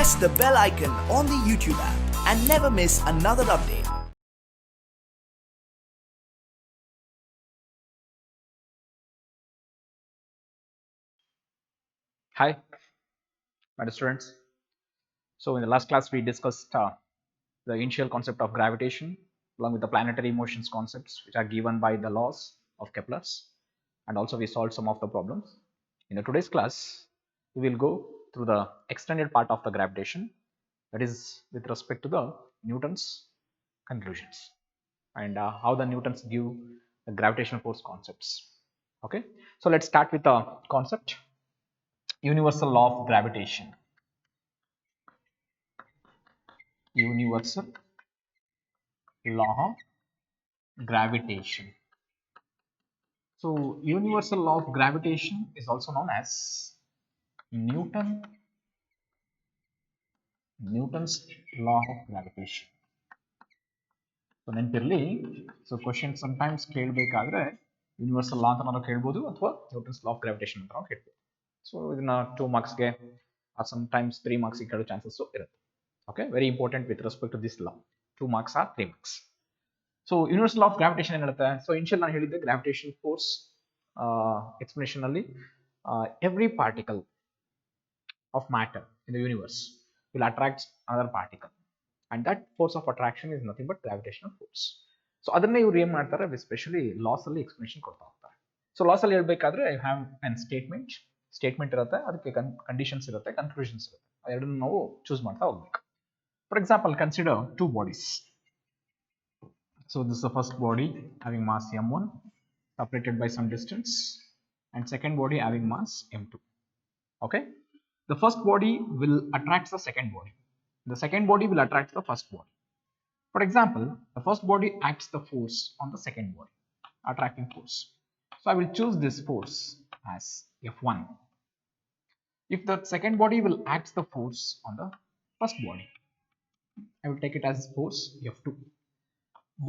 press the bell icon on the YouTube app and never miss another update. Hi, my dear students. So in the last class we discussed the initial concept of gravitation along with the planetary motions concepts which are given by the laws of Kepler's, and also we solved some of the problems. In the today's class we will go through the extended part of the gravitation, that is with respect to the Newton's conclusions and how the Newtons give the gravitational force concepts. Okay, so let's start with the concept universal law of gravitation. Universal law of gravitation. So universal law of gravitation is also known as Newton's law of gravitation. So ನೆನಪಿರಲಿ, so question sometimes ಕೇಳಬೇಕಾದ್ರೆ universal ಲಾ ಅಂತ ನಾವು ಕೇಳ್ಬೋದು ಅಥವಾ Newton's law of gravitation ಅಂತ ನಾವು ಕೇಳ್ಬೋದು. So ಇದನ್ನ 2 ಮಾರ್ಕ್ಸ್ಗೆ sometimes 3 ಮಾರ್ಕ್ಸ್ಗೆ ಕೇಳೋ ಚಾನ್ಸಸ್ ಇರುತ್ತೆ. Okay, very important with respect to this law. 2 marks or 3 marks. So universal law of gravitation ಏನು ಹೇಳುತ್ತೆ? ಸೊ ಇನಿಷಿಯಲ್ ನಾನು ಹೇಳಿದ್ದೆ ಗ್ರಾವಿಟೇಷನ್ ಫೋರ್ಸ್ ಎಕ್ಸ್ಪ್ಲನೇಷನ್ ಅಲ್ಲಿ every particle of matter in the universe will attract other particle and that force of attraction is nothing but gravitational force. So ಅದನ್ನೇ ಇವರು ಏನು ಮಾಡ್ತಾರೆ, especially loss ಅಲ್ಲಿ ಎಕ್ಸ್ಪ್ಲನೇಷನ್ ಕೊಡ್ತಾ ಹೋಗ್ತಾರೆ. ಸೊ ಲಾಸ್ ಅಲ್ಲಿ ಹೇಳ್ಬೇಕಾದ್ರೆ ಐ ಹ್ಯಾವ್ ಅನ್ ಸ್ಟೇಟ್ಮೆಂಟ್ ಇರುತ್ತೆ, ಅದಕ್ಕೆ ಕಂಡೀಷನ್ಸ್ ಇರುತ್ತೆ, ಕನ್ಕ್ಲೂಷನ್ಸ್ ಇರುತ್ತೆ. ಎರಡನ್ನು ನಾವು ಚೂಸ್ ಮಾಡ್ತಾ ಹೋಗ್ಬೇಕು. For example, consider 2 bodies. So this is the first body having mass m1 separated by some distance, and second body having mass m2. Okay, the first body will attract the second body. The second body will attract the first body. For example, the first body acts the force on the second body, attracting force. So I will choose this force as F1. If the second body will act the force on the first body, I will take it as force F2.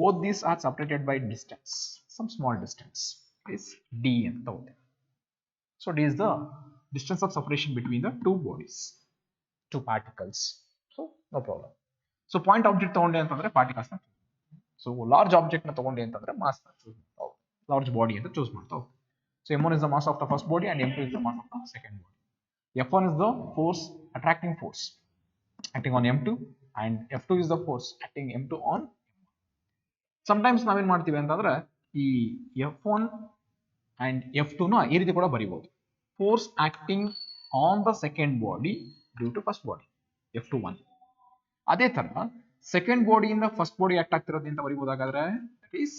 Both these are separated by distance, some small distance is D. So D is the distance of separation between the two bodies, two particles. So no problem. So point object ತಗೊಂಡೆ ಅಂತಂದ್ರೆ particles ನ, so large object ನ ತಗೊಂಡೆ ಅಂತಂದ್ರೆ mass ನ choose ಮಾಡ್ತಾ ಹೋಗ್ತೀವಿ, large body ಅಂತ choose ಮಾಡ್ತಾ ಹೋಗ್ತೀವಿ. So m1 is the mass of the first body and m2 is the mass of the second body. F1 is the force, attracting force acting on m2, and F2 is the force acting m2 on. Sometimes ನಾವೇನ್ ಮಾಡ್ತೀವಿ ಅಂತಂದ್ರೆ ಈ F1 and F2 ನ ಈ ರೀತಿ ಕೂಡ ಬರೀಬಹುದು, force acting on the second body due to first body F21. ಅದೇ ತರ ಸೆಕೆಂಡ್ ಬಾಡಿ ಇಂದ ಫಸ್ಟ್ ಬಾಡಿ ಆಕ್ಟ್ ಆಗ್ತಿರೋದು ಅಂತ ಬರೀಬಹುದಾಗಾದ್ರೆ ದಟ್ ಈಸ್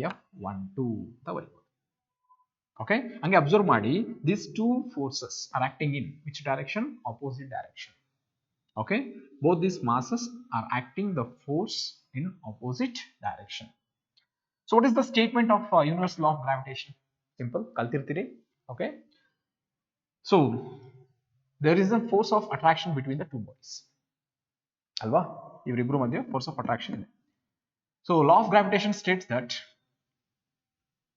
F12 ಅಂತ ಬರೀಬಹುದು. ಓಕೆ, ಹಂಗೆ ಅಬ್ಸರ್ವ್ ಮಾಡಿ, these two forces are acting in which direction? Opposite direction. Okay, both these masses are acting the force in opposite direction. So what is the statement of universal law of gravitation? Simple, ಕಲ್ತಿರ್ತೀರಿ. Okay, so there is a force of attraction between the two bodies. ಅಲ್ವಾ, ಇವರಿಬ್ರು ಮಧ್ಯೆ force of attraction ಇದೆ. So law of gravitation States that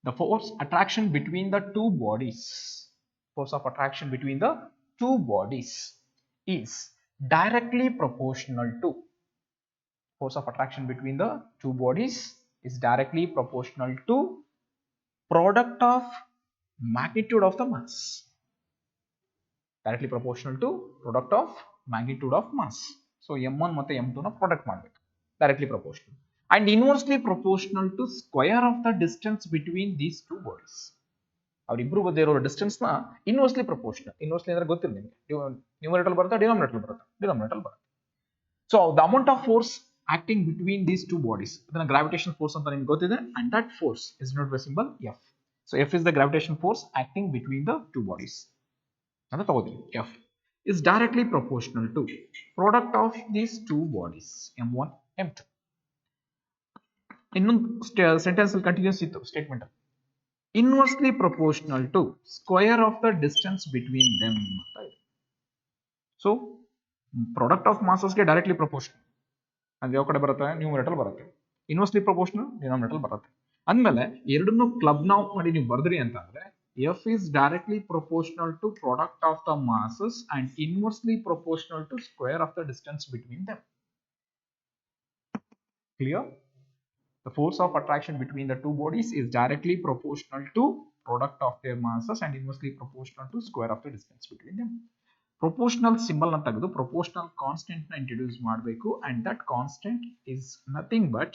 the force attraction between the two bodies, force of attraction between the two bodies is directly proportional to, force of attraction between the two bodies is directly proportional to product of magnitude of the mass, directly proportional to product of magnitude of mass. So m1 ಮತ್ತೆ m2 ನ product ಮಾಡಬೇಕು, directly proportional, and inversely proportional to square of the distance between these two bodies. ಅವರಿಬ್ರು ಮಧ್ಯೆ ಇರೋ distance ನ inversely proportional. Inversely ಅಂದ್ರೆ ಗೊತ್ತಿಲ್ಲ ನಿಮಗೆ, ನ್ಯೂಮರೇಟರ್ ಬರುತ್ತೆ, ಡಿನಾಮಿನೇಟರ್ ಬರುತ್ತೆ. So the amount of force acting between these two bodies, ಅದನ್ನ ಗ್ರಾವಿಟೇಷನ್ ಫೋರ್ಸ್ ಅಂತ ನಿಮ್ಗೆ ಗೊತ್ತಿದೆ, and that force is note by symbol F. So F is the gravitation force acting between the two bodies ಅಂತ ತಗೋತೀವಿ. F is directly proportional to product of these two bodies m1 m2. ಇನ್ನೊಂದು sentence ಅಲ್ಲಿ continues ಇತ್ತು statement, inversely proportional to square of the distance between them ಅಂತ ಇದೆ. So product of ಮಾಸಸ್ಗೆ directly proportional ಅಂದ್ರೆ ಯಾವ ಕಡೆ ಬರುತ್ತೆ? ನ್ಯೂಮರೇಟರ್ ಬರುತ್ತೆ. ಇನ್ವರ್ಸ್ಲಿ ಪ್ರಪೋರ್ಷನಲ್ ಡಿನಾಮಿನೇಟರ್ ಬರುತ್ತೆ. ಅಂದಮೇಲೆ ಎರಡನ್ನೂ ಕ್ಲಬ್ ನಾವು ಮಾಡಿ ನೀವು ಬರೆದ್ರಿ ಅಂತ ಅಂದ್ರೆ F is directly proportional to product of the masses and inversely proportional to square of the distance between them. Clear? The force of attraction between the two bodies is directly proportional to product of their masses and inversely proportional to square of the distance between them. Proportional symbol na ತೆಗೆದು proportional constant na introduce ಮಾಡಬೇಕು, and that constant is nothing but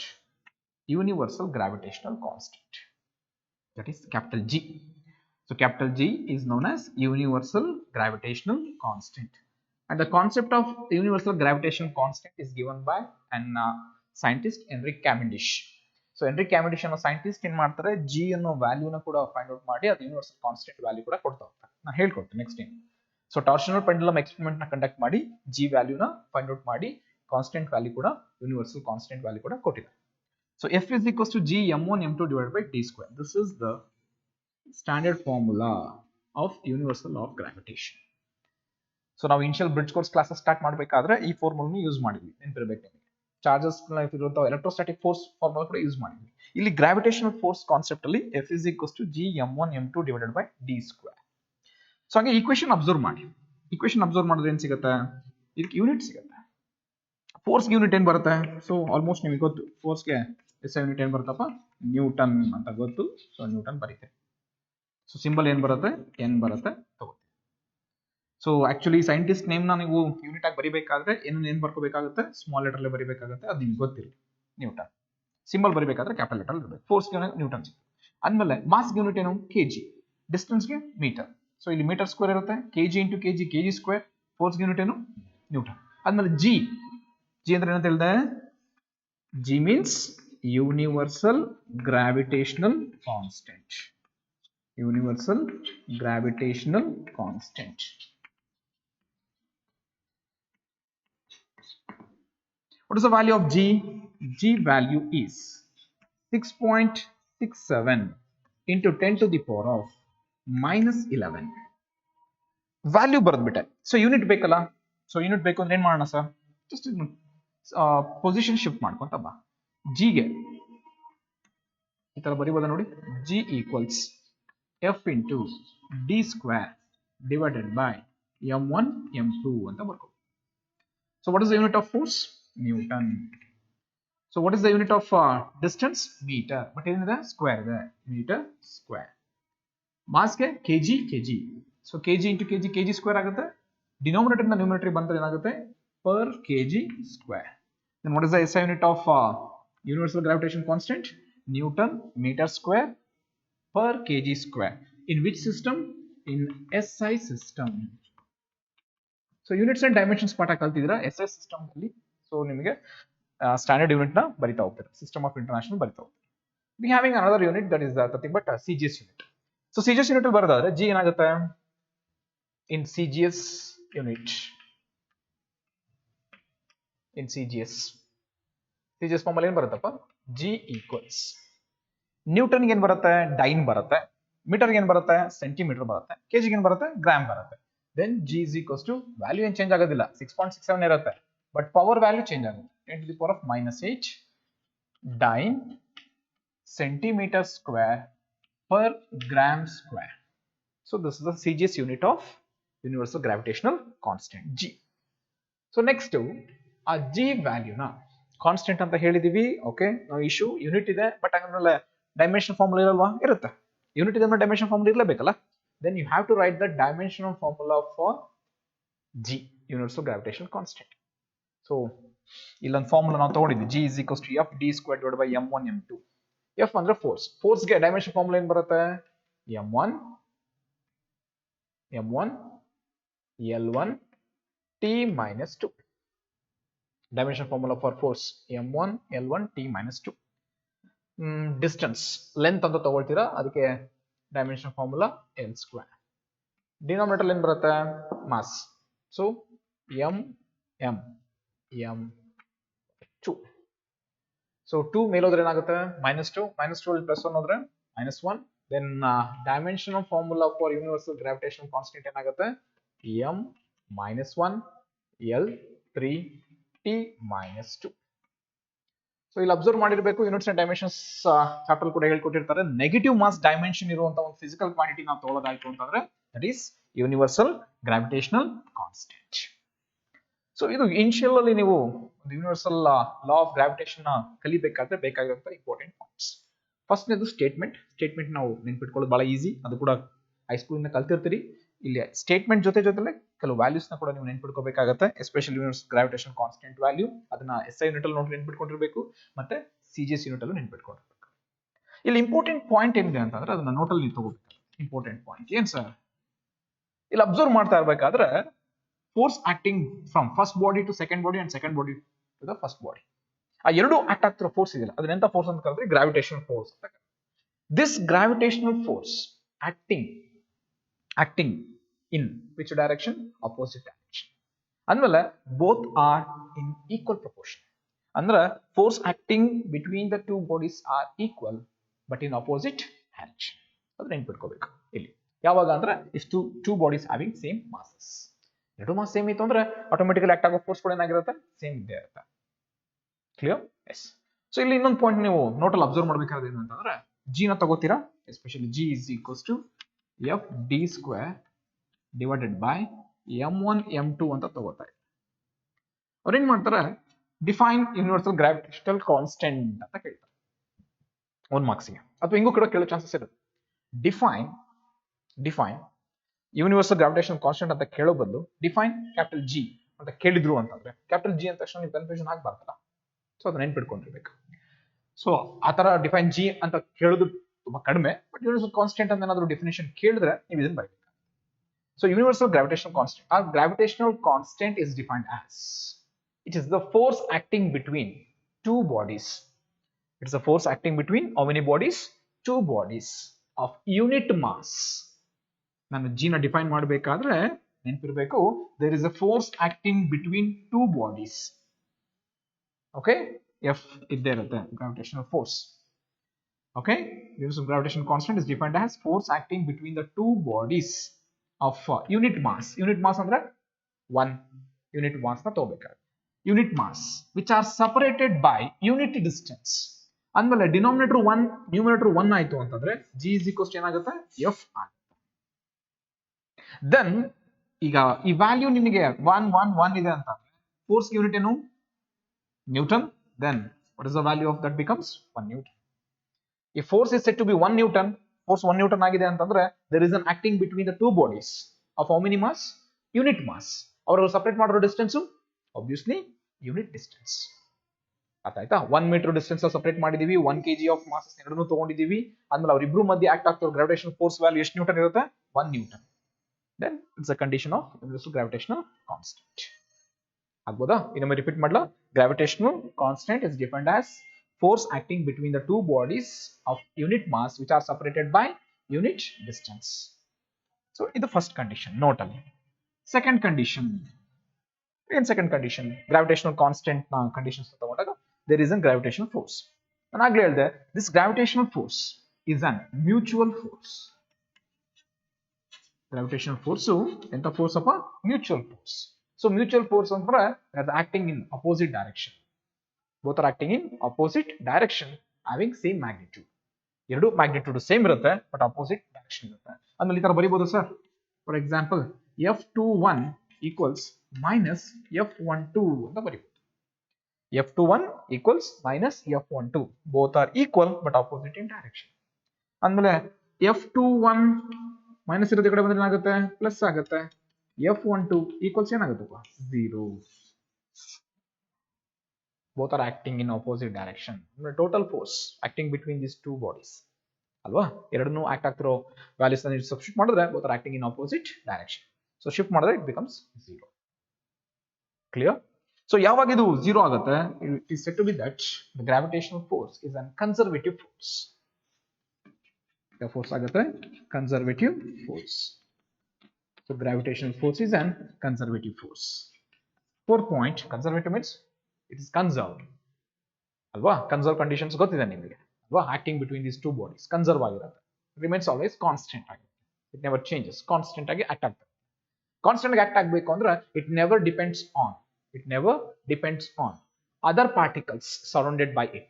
universal gravitational constant, that is capital G. So capital G is known as universal gravitational constant, and the concept of universal gravitational constant is given by an scientist Henry Cavendish. So Henry Cavendish ಅನ್ನೋ scientist ಏನ್ ಮಾಡ್ತಾರೆ, G ಅನ್ನೋ ವ್ಯಾಲ್ಯೂನ ಕೂಡ find out ಮಾಡಿ ಅದು universal constant value ಕೂಡ ಕೊಡ್ತಾ ಹೋಗ್ತಾರೆ. ನಾನು ಹೇಳ್ಕೊಡ್ತೀನಿ next time. So torsional pendulum experiment ನ ಕಂಡಕ್ಟ್ ಮಾಡಿ G ವ್ಯಾಲ್ಯೂನ ಫೈಂಡ್ ಔಟ್ ಮಾಡಿ ಕಾನ್ಸ್ಟೆಂಟ್ ವ್ಯಾಲ್ಯೂ ಕೂಡ ಯೂನಿವರ್ಸಲ್ ಕಾನ್ಸ್ಟೆಂಟ್ ವ್ಯಾಲ್ಯೂ ಕೂಡ ಕೊಟ್ಟಿದ್ದಾರೆ. So F is equals to G m1 m2 divided by d square. This is the standard formula of universal law of gravitation. So ನಾವು initial bridge course classes start ಮಾಡಬೇಕಾದ್ರೆ ಈ ಫಾರ್ಮುಲಾನ use ಮಾಡಿದ್ವಿ, ನೆನಪಿರಬೇಕು ನಿಮಗೆ. Charges ಇರುವಂತಹ electrostatic force formula ಕೂಡ use ಮಾಡಿದ್ವಿ. ಇಲ್ಲಿ gravitational force concept ಅಲ್ಲಿ F is equals to G m1 m2 divided by d square. So ಹಾಗೆ ಈಕ್ವೇಷನ್ ಅಬ್ಸರ್ವ್ ಮಾಡಿ. ಈಕ್ವೇಷನ್ ಅಬ್ಸರ್ವ್ ಮಾಡಿದ್ರೆ ಏನ್ ಸಿಗುತ್ತೆ, ಇದಕ್ಕೆ ಯೂನಿಟ್ ಸಿಗುತ್ತೆ. ಫೋರ್ಸ್ ಯೂನಿಟ್ ಏನ್ ಬರುತ್ತೆ, ಸೊ ಆಲ್ಮೋಸ್ಟ್ ನಿಮಗೆ ಗೊತ್ತು, ಫೋರ್ಸ್ಗೆ ಎಸ್ ಯೂನಿಟ್ ಏನ್ ಬರುತ್ತಪ್ಪ, ನ್ಯೂಟನ್ ಅಂತ ಗೊತ್ತು. ಸೊ ನ್ಯೂಟನ್ ಬರೀತೆ. ಸೊ ಸಿಂಬಲ್ ಏನ್ ಬರುತ್ತೆ, ಎನ್ ಬರುತ್ತೆ ತಗೋತೀವಿ. ಸೊ ಆಕ್ಚುಲಿ ಸೈಂಟಿಸ್ಟ್ ನೇಮ್ ನ ನೀವು ಯೂನಿಟ್ ಆಗಿ ಬರಿಬೇಕಾದ್ರೆ ಏನ್ ಬರ್ಕೋಬೇಕಾಗುತ್ತೆ, ಸ್ಮಾಲ್ ಲೆಟರ್ ಅಲ್ಲಿ ಬರಿಬೇಕಾಗುತ್ತೆ, ಅದು ನಿಮ್ಗೆ ಗೊತ್ತಿಲ್ಲ. ನ್ಯೂಟನ್ ಸಿಂಬಲ್ ಬರಿಬೇಕಾದ್ರೆ ಕ್ಯಾಪಿಟಲ್ ಲೆಟರ್ ಇರಬೇಕು. ಫೋರ್ಸ್ ನ್ಯೂಟನ್ ಸಿಗುತ್ತೆ. ಆದ್ಮೇಲೆ ಮಾಸ್ ಯೂನಿಟ್ ಏನು, ಕೆಜಿ, ಡಿಸ್ಟೆನ್ಸ್ಗೆ ಮೀಟರ್. ಸೊ ಇಲ್ಲಿ ಮೀಟರ್ ಸ್ಕ್ವೇರ್ ಇರುತ್ತೆ, KG into kg, kg square. Force unit ಏನು, ನ್ಯೂಟನ್. ಆದ್ಮೇಲೆ ಜಿ ಅಂದ್ರೆ ಏನಂತ ಹೇಳಿದೆ, G means universal gravitational constant. Universal gravitational constant. What is the value of G? G value is 6.67 into 10 to the power of minus 11. Value ಬರೆದ್ಬಿಟ್ಟೆ. So unit ಬೇಕಲ್ಲ, so unit ಬೇಕು ಅಂದ್ರೆ ಏನ್ ಮಾಡೋಣ ಸರ್, ಜಸ್ಟ್ ಪೊಸಿಷನ್ ಶಿಫ್ಟ್ ಮಾಡ್ಕೊಂತ ಬಾ. ಜಿಗೆ ಈ ತರ ಬರೀಬೋದ ನೋಡಿ, G equals F into d square divided by m1 m2 ಅಂತ ಬರ್ಕೋ. So what is the unit of force? Newton. So what is the unit of distance? Meter. But ಏನಿದೆ, square ಇದೆ, metre square. ಮಾಸ್ಗೆ kg, kg. So kg into kg, kg square ಆಗುತ್ತೆ. Denominator ಇಂದ numerator ಬಂದ್ರೆ ಏನಾಗುತ್ತೆ, per KG square. Then what is the SI unit of universal gravitation constant? Newton meter square per kg square. In which system? In SI system. So units and dimensions ಪಾಠ ಕಲ್ತಿದ್ದೀರಾ SI system ಅಲ್ಲಿ. So ನಿಮಗೆ standard unit ನ ಬರಿತಾ ಹೋಗ್ತಾರೆ, system of international ಬರಿತಾ ಹೋಗ್ತಾರೆ. We having another unit that is nothing but CGS unit. So CGS unit ಅಲ್ಲಿ ಬರೋದಾದ್ರೆ G ಏನಾಗುತ್ತೆ, in CGS unit, in CGS formal ಏನ್ ಬರುತ್ತಪ್ಪ, G equals ನ್ಯೂಟನ್ ಏನ್ ಬರುತ್ತೆ, ಡೈನ್ ಬರುತ್ತೆ. ಮೀಟರ್ ಏನ್ ಬರುತ್ತೆ, ಸೆಂಟಿಮೀಟರ್ ಬರುತ್ತೆ. ಕೆಜಿ ಏನ್ ಬರುತ್ತೆ, ಗ್ರಾಮ್ ಬರುತ್ತೆ. Then G is equals to value ಏನ್ ಚೇಂಜ್ ಆಗೋದಿಲ್ಲ, 6.67 ಇರುತ್ತೆ, ಬಟ್ ಪವರ್ ವ್ಯಾಲ್ಯೂ ಚೇಂಜ್ ಆಗುತ್ತೆ. 10 to the power of minus 8 dine centimetre square per gram square. So this is the CGS unit of universal gravitational constant G. So next ಆ G ವ್ಯಾಲ್ಯೂನ constant ಅಂತ ಹೇಳಿದೀವಿ. Okay, ನಾವು issue unit ಇದೆ, but ಹಂಗಂದ್ರೆ dimension formula ಇರಲ್ವಾ, ಇರುತ್ತೆ. Unit ಇದೆ ಅಂದ್ರೆ ಡೈಮೆನ್ಷನ್ ಫಾರ್ಮುಲಾ ಇರಲೇಬೇಕಲ್ಲ. Then you have to write the dimensional formula for G, universal gravitational constant. So ಇಲ್ಲೊಂದು ಫಾರ್ಮುಲಾ ನಾವು ತಗೊಂಡಿದ್ವಿ, G is equals to F d square divided by m1 m2. F ಅಂದ್ರೆ force. ಫೋರ್ಸ್ಗೆ dimension formula ಏನ್ ಬರುತ್ತೆ, m1 L1 T minus 2. Dimension formula for force m1 L1 T minus 2. Distance length ಅಂತ ತಗೊಳ್ತೀರಾ, ಅದಕ್ಕೆ dimension formula L square. Denominator ಏನ್ ಬರುತ್ತೆ, mass. So m 2. So 2 ಮೇಲೋದ್ರೆ ಏನಾಗುತ್ತೆ, -2 ಅಲ್ಲಿ +1 ಹೋದ್ರೆ -1. Then dimensional formula for universal gravitational constant ಏನಾಗುತ್ತೆ, m -1 L 3 T minus 2. So ಇಲ್ಲಿ ಅಬ್ಸರ್ವ್ ಮಾಡಿರಬೇಕು ಯೂನಿಟ್ಸ್ ಅಂಡ್ ಡೈಮೆನ್ಷನ್ಸ್ ಚಾಪ್ಟರ್ ಕೂಡ ಹೇಳ್ಕೊಟ್ಟಿರ್ತಾರೆ. ನೆಗೆಟಿವ್ ಮಾಸ್ ಡೈಮೆನ್ಷನ್ ಇರುವಂತ ಒಂದು ಫಿಸಿಕಲ್ ಕ್ವಾಂಟಿಟಿ ನಾವು ತಗೊಳ್ಳೋದಾಯ್ತು ಅಂತಂದ್ರೆ that is universal gravitational constant. So ಇದು ಇನಿಷಿಯಲ್ ಅಲ್ಲಿ ನೀವು ಯೂನಿವರ್ಸಲ್ ಲಾ ಆಫ್ ಗ್ರಾವಿಟೇಷನ್ ಕಲಿಬೇಕಾದ್ರೆ ಬೇಕಾಗಿರುವಂತ ಇಂಪಾರ್ಟೆಂಟ್ ಪಾಯಿಂಟ್ಸ್. ಫಸ್ಟ್ನೇದು ಸ್ಟೇಟ್ಮೆಂಟ್ ನಾವು ನೆನ್ಪಿಟ್ಕೊಳ್ಳೋದು ಬಹಳ ಈಸಿ, ಅದು ಕೂಡ ಹೈಸ್ಕೂಲಿಂದ ಕಲ್ತಿರ್ತೀರಿ. ಇಲ್ಲಿ ಸ್ಟೇಟ್ಮೆಂಟ್ ಜೊತೆಲೆ ಕೆಲವು ವ್ಯಾಲ್ಯೂಸ್ ನ ಕೂಡ ನೀವು ನೆನ್ಪಿಟ್ಕೋಬೇಕಾಗುತ್ತೆ. Especially universal gravitation constant value ಅದನ್ನ SI ಯೂನಿಟ್ ಅಲ್ಲಿ ನೋಡಿ ನೆನ್ಪಿಟ್ಕೊಂಡಿರ್ಬೇಕು, ಮತ್ತೆ CGS ಯೂನಿಟ್ ಅಲ್ಲೂ ನೆನ್ಪಿಟ್ಕೊಂಡಿರ್ಬೇಕು. ಇಲ್ಲಿ ಇಂಪಾರ್ಟೆಂಟ್ ಪಾಯಿಂಟ್ ಏನಿದೆ ಅಂತಂದ್ರೆ ಅದನ್ನ ನೋಟಲ್ಲಿ ನೀವು ತಗೋಬೇಕು. ಇಂಪಾರ್ಟೆಂಟ್ ಪಾಯಿಂಟ್ ಏನ್ ಸರ್? ಇಲ್ಲಿ ಅಬ್ಸರ್ವ್ ಮಾಡ್ತಾ ಇರ್ಬೇಕಾದ್ರೆ force acting from first body to second body and second body to the first body, ಆ ಎರಡು ಆಕ್ಟ್ ಆಗ್ತಿರೋ ಫೋರ್ಸ್ ಇದೆಯಲ್ಲ ಅದನ್ನೆಂತ ಫೋರ್ಸ್ ಅಂತ ಕರೆದ್ರೆ ಗ್ರಾವಿಟೇಷನಲ್ ಫೋರ್ಸ್ ಅಂತ. This gravitational force acting in which direction? Opposite direction. ಅಂದ್ಮೇಲೆ both are in equal proportion. ಅಂದ್ರೆ force acting between the two bodies are equal but in opposite direction. ಅದನ್ನ ನೆನ್ಪಿಟ್ಕೋಬೇಕು ಇಲ್ಲಿ. ಯಾವಾಗ ಅಂದ್ರೆ if two bodies having same masses. ಎರಡು mass same ಇತ್ತು ಅಂದ್ರೆ automatically act ಆಗೋ ಫೋರ್ಸ್ ಕೂಡ ಏನಾಗಿರುತ್ತೆ? ಸೇಮ್ ಇದ್ದೇ ಇರುತ್ತೆ. ಕ್ಲಿಯರ್? ಎಸ್. ಸೊ ಇಲ್ಲಿ ಇನ್ನೊಂದು ಪಾಯಿಂಟ್ ನೀವು ನೋಟಲ್ಲಿ ಅಬ್ಸರ್ವ್ ಮಾಡ್ಬೇಕಾದ್ರೆ ಏನು ಅಂತಂದ್ರೆ G ನ ತಗೋತೀರಾ, especially G is equals to FD square divided by M1 M2 ಅಂತ ತಗೋತಾರೆ. ಅವ್ರು ಏನ್ ಮಾಡ್ತಾರೆ? ಡಿಫೈನ್ ಯೂನಿವರ್ಸಲ್ ಗ್ರಾವಿಟೇಷನಲ್ ಕಾನ್ಸ್ಟೆಂಟ್ ಅಂತ ಕೇಳ್ತಾರೆ 1 ಮಾರ್ಕ್ಸ್ಗೆ, ಅಥವಾ ಹಿಂಗೂ ಕೂಡ ಕೇಳೋ ಚಾನ್ಸಸ್ ಇರುತ್ತೆ. ಡಿಫೈನ್ ಯೂನಿವರ್ಸಲ್ ಗ್ರಾವಿಟೇಷನಲ್ ಕಾನ್ಸ್ಟೆಂಟ್ ಅಂತ ಕೇಳೋ ಬದಲು ಡಿಫೈನ್ ಕ್ಯಾಪಿಟಲ್ G ಅಂತ ಕೇಳಿದ್ರು ಅಂತಂದ್ರೆ ಕ್ಯಾಪಿಟಲ್ G ಅಂತ ತಕ್ಷಣ ನೀವು ಕನ್ಫ್ಯೂಷನ್ ಆಗ್ಬಾರ್ದಲ್ಲ. ಸೊ ಅದನ್ನ ನೆನ್ಪಿಟ್ಕೊಂಡಿರ್ಬೇಕು. ಸೊ ಆತರ ಡಿಫೈನ್ G ಅಂತ ಕೇಳೋದು ತುಂಬಾ ಕಡಿಮೆ, ಬಟ್ ಯೂನಿವರ್ಸಲ್ ಕಾನ್ಸ್ಟೆಂಟ್ ಅಂತ ಏನಾದ್ರು ಡೆಫಿನೇಷನ್ ಕೇಳಿದ್ರೆ ನೀವು ಇದನ್ನ ಬರೀಬೇಕು. So universal gravitational constant. Our gravitational constant is defined as it is the force acting between two bodies. It is the force acting between how many bodies? Two bodies of unit mass. ನಾನು G ನ define ಮಾಡಬೇಕಾದ್ರೆ ನೆನಪಿರಬೇಕು there is a force acting between two bodies. Okay? F ಇದ್ದೇ ಇರುತ್ತೆ gravitational force. Okay? Universal gravitational constant is defined as force acting between the two bodies of unit mass. Unit mass ಅಂದ್ರೆ 1 unit mass ನ ತಗೋಬೇಕಾದ್ರೆ unit mass which are separated by unit distance. ಅಂದ್ಮೇಲೆ denominator 1 numerator 1 ಆಯ್ತು ಅಂತಂದ್ರೆ G is equals to ಏನಾಗುತ್ತೆ? F ಆಗುತ್ತೆ. Then ಈಗ ಈ ವ್ಯಾಲ್ಯೂ ನಿಮಗೆ 1 1 1 ಇದೆ ಅಂತ ಫೋರ್ಸ್ ಯೂನಿಟ್ ಏನು? Newton. Then what is the value of that becomes 1 Newton. If force is said to be 1 Newton, force 1 Newton ಆಗಿದೆ ಅಂತಂದ್ರೆ there is an acting between the two bodies of how many mass? Unit mass. ಅವರು separate ಮಾಡಿರೋ distance obviously unit distance. ಅರ್ಥ ಆಯ್ತಾ? 1 metre distance separate ಮಾಡಿದೀವಿ, 1 kg of mass ಎರಡನ್ನೂ ತಗೊಂಡಿದೀವಿ. ಆದ್ಮೇಲೆ ಅವರಿಬ್ರು ಮಧ್ಯೆ ಆಕ್ಟ್ ಆಗ್ತಿರೋ ಗ್ರಾವಿಟೇಷನಲ್ ಫೋರ್ಸ್ ವ್ಯಾಲ್ಯೂ ಎಷ್ಟು ನ್ಯೂಟನ್ ಇರುತ್ತೆ? 1 newton. Then it's a condition of universal gravitational constant. ಆಗ್ಬೋದಾ? ಇನ್ನೊಮ್ಮೆ ರಿಪೀಟ್ ಮಾಡ್ಲಾ? Gravitational constant is defined as force acting between the two bodies of unit mass which are separated by unit distance. So in the first condition, note alli. Second condition, gravitational constant conditions ತಗೊಂಡಾಗ there is a gravitational force. ನಾನು ಆಗ್ಲೇ ಹೇಳಿದೆ this gravitational force is an mutual force. Gravitational force ಎಂತ force ಅಪ್ಪ? mutual force. So mutual force ಅಂದ್ರೆ they are acting in opposite direction. Both are acting in opposite direction having same magnitude. ಎರಡು magnitude same ಇರುತ್ತೆ but opposite direction ಇರುತ್ತೆ. ಆಮೇಲೆ ಈ ತರ ಬರೀಬಹುದು sir. For example F21 equals minus F12 ಅಂತ ಬರೀಬಹುದು. F21 equals minus F12. Both are equal but opposite in direction. ಆಮೇಲೆ F21 minus ಇರೋದು ಕಡೆ ಬಂದ್ರೆ ಏನಾಗುತ್ತೆ? ಪ್ಲಸ್ ಆಗುತ್ತೆ. F12 equals ಏನಾಗುತ್ತಪ್ಪ? 0. Both are acting in opposite direction. The total force acting between these two bodies. ಅಲ್ವಾ? ಎರಡನ್ನೂ act ಆಗ್ತಿರೋ values ನ ನೀವು ಸಬ್ಸ್ಟಿಟ್ಯೂಟ್ ಮಾಡಿದ್ರೆ both are acting in opposite direction. So shift ಮಾಡಿದ್ರೆ it becomes 0. Clear? So ಯಾವಾಗ ಇದು 0 ಆಗುತ್ತೆ? It is said to be that the gravitational force is an conservative force. The force ಆಗುತ್ತೆ conservative force. So gravitational force is an conservative force. Fourth point, conservative means it is conserved. ಅಲ್ವಾ? Conserve conditions ಗೊತ್ತಿದೆ ನಿಮಗೆ ಅಲ್ವಾ? Acting between these two bodies conserve ಆಗಿರುತ್ತೆ. Remains always constant ಆಗಿ. It never changes. Constant ಆಗಿ act ಆಗ್ತದೆ. Constant ಆಗಿ act ಆಗಬೇಕು ಅಂದ್ರೆ it never depends on other particles surrounded by it.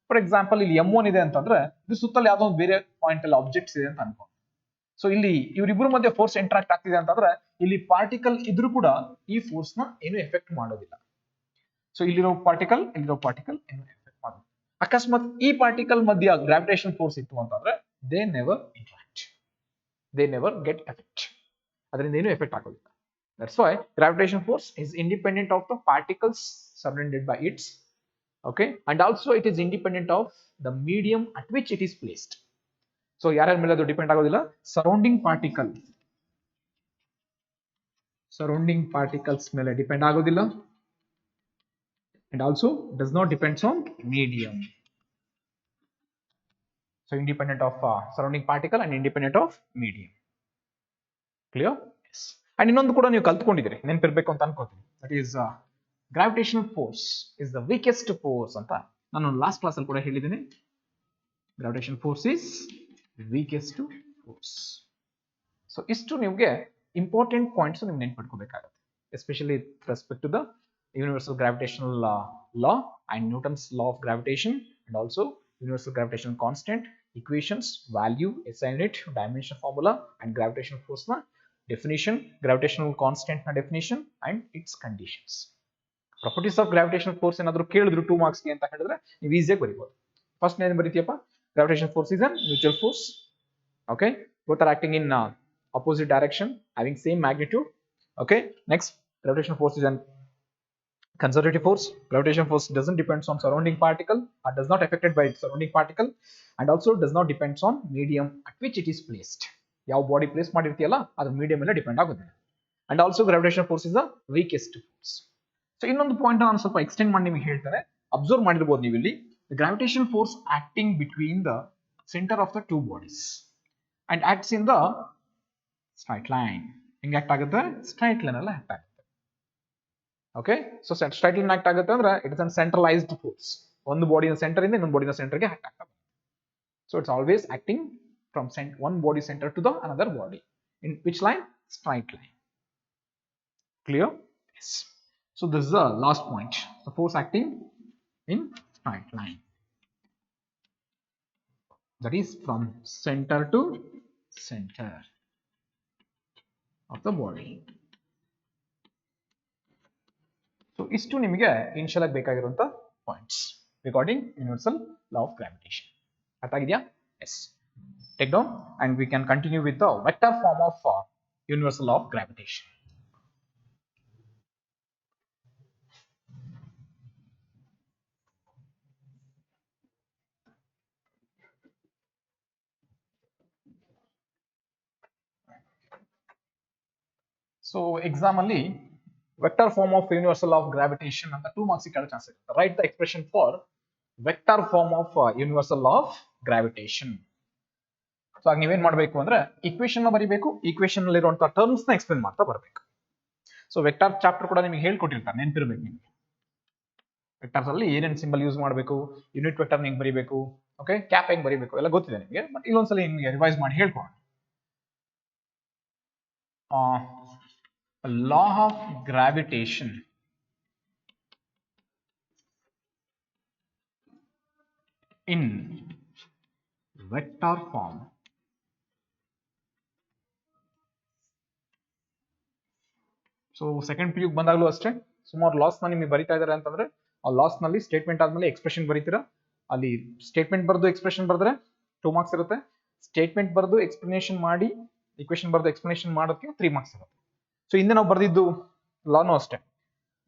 For example ಇಲ್ಲಿ m1 ಇದೆ ಅಂತಂದ್ರೆ ಇದು ಸುತ್ತಲೂ ಯಾವುದೋ ಒಂದು ಬೇರೆ ಪಾಯಿಂಟ್ ಅಲ್ಲಿ ಆಬ್ಜೆಕ್ಟ್ಸ್ ಇದೆ ಅಂತ ಅನ್ಕೋ. ಸೊ ಇಲ್ಲಿ ಇವರಿಬ್ಬರ ಮಧ್ಯೆ ಫೋರ್ಸ್ ಇಂಟರಾಕ್ಟ್ ಆಗ್ತಿದೆ ಅಂತಂದ್ರೆ ಇಲ್ಲಿ ಪಾರ್ಟಿಕಲ್ ಇದ್ರೂ ಕೂಡ ಈ ಫೋರ್ಸ್ ನ ಏನು ಎಫೆಕ್ಟ್ ಮಾಡೋದಿಲ್ಲ. ಸೊ ಇಲ್ಲಿರೋ ಪಾರ್ಟಿಕಲ್ ಏನು ಎಫೆಕ್ಟ್ ಮಾಡೋದಿಲ್ಲ. ಅಕಸ್ಮಾತ್ ಈ ಪಾರ್ಟಿಕಲ್ ಮಧ್ಯ ಗ್ರಾವಿಟೇಷನ್ ಫೋರ್ಸ್ ಇತ್ತು ಅಂತಂದ್ರೆ they never interact, they never get effect, ಅದರಿಂದ ಏನು ಎಫೆಕ್ಟ್ ಆಗೋದಿಲ್ಲ. That's why gravitation force is independent of the particles surrounded by it, okay, and also it is independent of the medium at which it is placed. So ಯಾರ್ಯಾರ ಮೇಲೆ ಅದು depend ಆಗೋದಿಲ್ಲ, surrounding particles ಮೇಲೆ depend ಆಗೋದಿಲ್ಲ, and also does not depends on medium. So independent of surrounding particle and independent of medium. Clear? Yes. And ಇನ್ನೊಂದು ಕೂಡ ನೀವು ಕಲ್ತ್ಕೊಂಡಿದ್ದೀರಿ, ನೆನಪಿರ್ಬೇಕು ಅಂತ ಅನ್ಕೋತೀನಿ. That is gravitational force is the weakest force ಅಂತ ನಾನು ಲಾಸ್ಟ್ ಕ್ಲಾಸ್ ಅಲ್ಲಿ ಕೂಡ ಹೇಳಿದ್ದೀನಿ. Gravitation force is weakest force. So ಇಷ್ಟು ನಿಮಗೆ ಇಂಪಾರ್ಟೆಂಟ್ ಪಾಯಿಂಟ್ಸ್ ನೀವು ನೆನ್ಪಿಟ್ಕೋಬೇಕಾಗುತ್ತೆ, especially with respect to the universal gravitational law and Newton's law of gravitation, and also universal gravitational constant, equations, value, SI unit, dimension formula, and gravitational force na definition, gravitational constant na definition, and its conditions. Properties of gravitational force ಏನಾದರೂ ಕೇಳಿದ್ರು 2 marks ಗೆ ಅಂತ ಹೇಳಿದ್ರೆ ನೀವು ಈಸಿಯಾಗಿ ಬರೀಬಹುದು. First ಏನು ಬರೀತೀಯಪ್ಪ, gravitational force is a mutual force, okay, both are acting in opposite direction having same magnitude, okay. Next, gravitational force is an conservative force. Gravitational force doesn't depends on surrounding particle or does not affected by surrounding particle, and also does not depends on medium at which it is placed. ಯಾವ body place ಮಾಡಿರ್ತೀಯಲ್ಲ ಅದು medium ಮೇಲೆ depend ಆಗುತ್ತೆ. And also gravitational force is the weakest force. So ಇನ್ನೊಂದು point ನಾನು ಸ್ವಲ್ಪ extend ಮಾಡಿ ನಿಮಗೆ ಹೇಳ್ತಾರೆ, ಅಬ್ಸರ್ವ್ ಮಾಡಿರ್ಬೋದು ನೀವು ಇಲ್ಲಿ, the gravitational force acting between the centre of the two bodies and acts in the straight line. ಹೆಂಗೆ ಆಕ್ಟ್ ಆಗುತ್ತೆ, ಸ್ಟ್ರೈಟ್ ಲೈನ್ ಅಲ್ಲಿ ಆಕ್ಟ್ ಆಗುತ್ತೆ. Okay, so straight line act ಆಗುತ್ತೆ ಅಂದ್ರೆ it is an centralised force. ಒಂದು ಬಾಡಿನ centre ಇಂದ ಇನ್ನೊಂದು ಬಾಡಿನ ಸೆಂಟರ್ಗೆ ಆಕ್ಟ್ ಆಗ್ತದೆ. So it's always acting from one body center to the another body. In which line? Straight line. Clear? Yes. So this is the last point. The force acting in straight line. That is from center to center of the body. So ಇಷ್ಟು ನಿಮಗೆ initial ಆಗಿ ಬೇಕಾಗಿರುವಂತ points regarding universal law of gravitation. ಅರ್ಥ ಆಗಿದೆಯಾ? Yes. Take down and we can continue with the vector form of universal law of gravitation. So exam ಅಲ್ಲಿ vector form of universal law of gravitation ಅಂತ 2 marks ಗೆ ಕೇಳೋ chance ಇರುತ್ತೆ. Write the expression for vector form of universal law of gravitation. So ಆಗ ನೀವೇನ್ ಮಾಡಬೇಕು ಅಂದ್ರೆ equation ಬರೀಬೇಕು, ಈಕ್ವೇಶನ್ ಅಲ್ಲಿ ಇರುವಂತಹ ಟರ್ಮ್ಸ್ ನ ಎಕ್ಸ್ಪ್ಲೇನ್ ಮಾಡ್ತಾ ಬರಬೇಕು. ಸೊ ವೆಕ್ಟರ್ ಚಾಪ್ಟರ್ ಕೂಡ ನಿಮಗೆ ಹೇಳ್ಕೊಟ್ಟಿರ್ತಾರೆ, ನೆನಪಿರ್ಬೇಕು ನಿಮಗೆ. ವೆಕ್ಟರ್ಸ್ ಅಲ್ಲಿ ಏನೇನು ಸಿಂಬಲ್ ಯೂಸ್ ಮಾಡಬೇಕು, ಯೂನಿಟ್ ವೆಕ್ಟರ್ ಹೆಂಗ್ ಬರೀಬೇಕು, ಓಕೆ, ಕ್ಯಾಪ್ ಹೆಂಗ್ ಬರೀಬೇಕು ಎಲ್ಲ ಗೊತ್ತಿದೆ ನಿಮಗೆ. ಬಟ್ ಇಲ್ಲೊಂದ್ಸಲ ನಿಮಗೆ ರಿವೈಸ್ ಮಾಡಿ ಹೇಳ್ಕೊಡೋಣ. Law of gravitation in vector form. So second P U ಬಂದಾಗಲೂ ಅಷ್ಟೇ ಸುಮಾರು ಲಾಸ್ ನ ನಿಮಗೆ ಬರೀತಾ ಇದಾರೆ ಅಂತಂದ್ರೆ ಆ ಲಾಸ್ ನಲ್ಲಿ ಸ್ಟೇಟ್ಮೆಂಟ್ ಆದ್ಮೇಲೆ ಎಕ್ಸ್ಪ್ರೆಷನ್ ಬರೀತೀರಾ. ಅಲ್ಲಿ ಸ್ಟೇಟ್ಮೆಂಟ್ ಬರೆದು ಎಕ್ಸ್ಪ್ರೆಷನ್ ಬರೆದ್ರೆ 2 marks ಇರುತ್ತೆ. ಸ್ಟೇಟ್ಮೆಂಟ್ ಬರೆದು ಎಕ್ಸ್ಪ್ಲನೇಷನ್ ಮಾಡಿ ಇಕ್ವೇಶನ್ ಬರೆದು ಎಕ್ಸ್ಪ್ಲನೇಷನ್ ಮಾಡೋದಕ್ಕೆ 3 marks ಇರುತ್ತೆ. ಸೊ ಹಿಂದೆ ನಾವು ಬರೆದಿದ್ದು ಲಾನು ಅಷ್ಟೇ,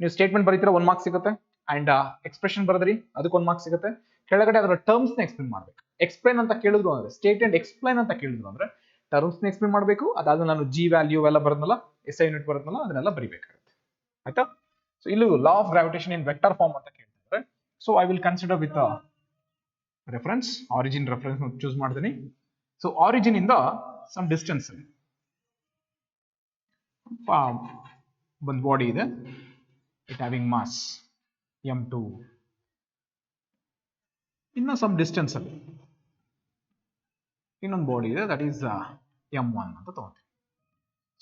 ನೀವು ಸ್ಟೇಟ್ಮೆಂಟ್ ಬರೀತೀರಾ 1 mark ಸಿಗುತ್ತೆ, ಅಂಡ್ ಎಕ್ಸ್ಪ್ರೆಷನ್ ಬರೆದ್ರಿ ಅದಕ್ಕೆ 1 mark ಸಿಗುತ್ತೆ. ಕೆಳಗಡೆ ಅದರ ಟರ್ಮ್ಸ್ ನ ಎಕ್ಸ್ಪ್ಲೇನ್ ಮಾಡಬೇಕು. ಎಕ್ಸ್ಪ್ಲೇನ್ ಅಂತ ಕೇಳಿದ್ರು ಅಂದ್ರೆ ಸ್ಟೇಟ್ ಅಂಡ್ ಎಕ್ಸ್ಪ್ಲೇನ್ ಅಂತ ಕೇಳಿದ್ರು ಅಂದ್ರೆ ಟರ್ಮ್ಸ್ ನ ಎಕ್ಸ್ಪ್ಲೇನ್ ಮಾಡಬೇಕು. ಅದಾದ್ಮೇಲೆ ನಾನು ಜಿ ವ್ಯಾಲ್ಯೂ ಎಲ್ಲ ಬರೋದಲ್ಲ, SI ಯೂನಿಟ್ ಬರೋದಲ್ಲ, ಅದನ್ನೆಲ್ಲ ಬರೀಬೇಕಾಗುತ್ತೆ. ಆಯ್ತಾ? ಸೊ ಇಲ್ಲೂ law of gravitation in vector form ಅಂತ ಕೇಳ್ತಾರೆ. So I will consider with reference, origin reference choose ಮಾಡ್ತೀನಿ. ಸೊ ಆರಿಜಿನ್ ಇಂದ ಸಮ್ ಡಿಸ್ಟೆನ್ಸ್ ಒಂದು ಬಾಡಿ ಇದೆ, ಇಟ್ ಹ್ಯಾವಿಂಗ್ ಮಾಸ್ m2. ಇನ್ನ ಸಮ್ ಡಿಸ್ಟೆನ್ಸ್ ಅಲ್ಲಿ ಇನ್ನೊಂದು ಬಾಡಿ ಇದೆ, ದಟ್ ಈಸ್ m1 ಅಂತ ತಗೊಂಡ್ರೆ.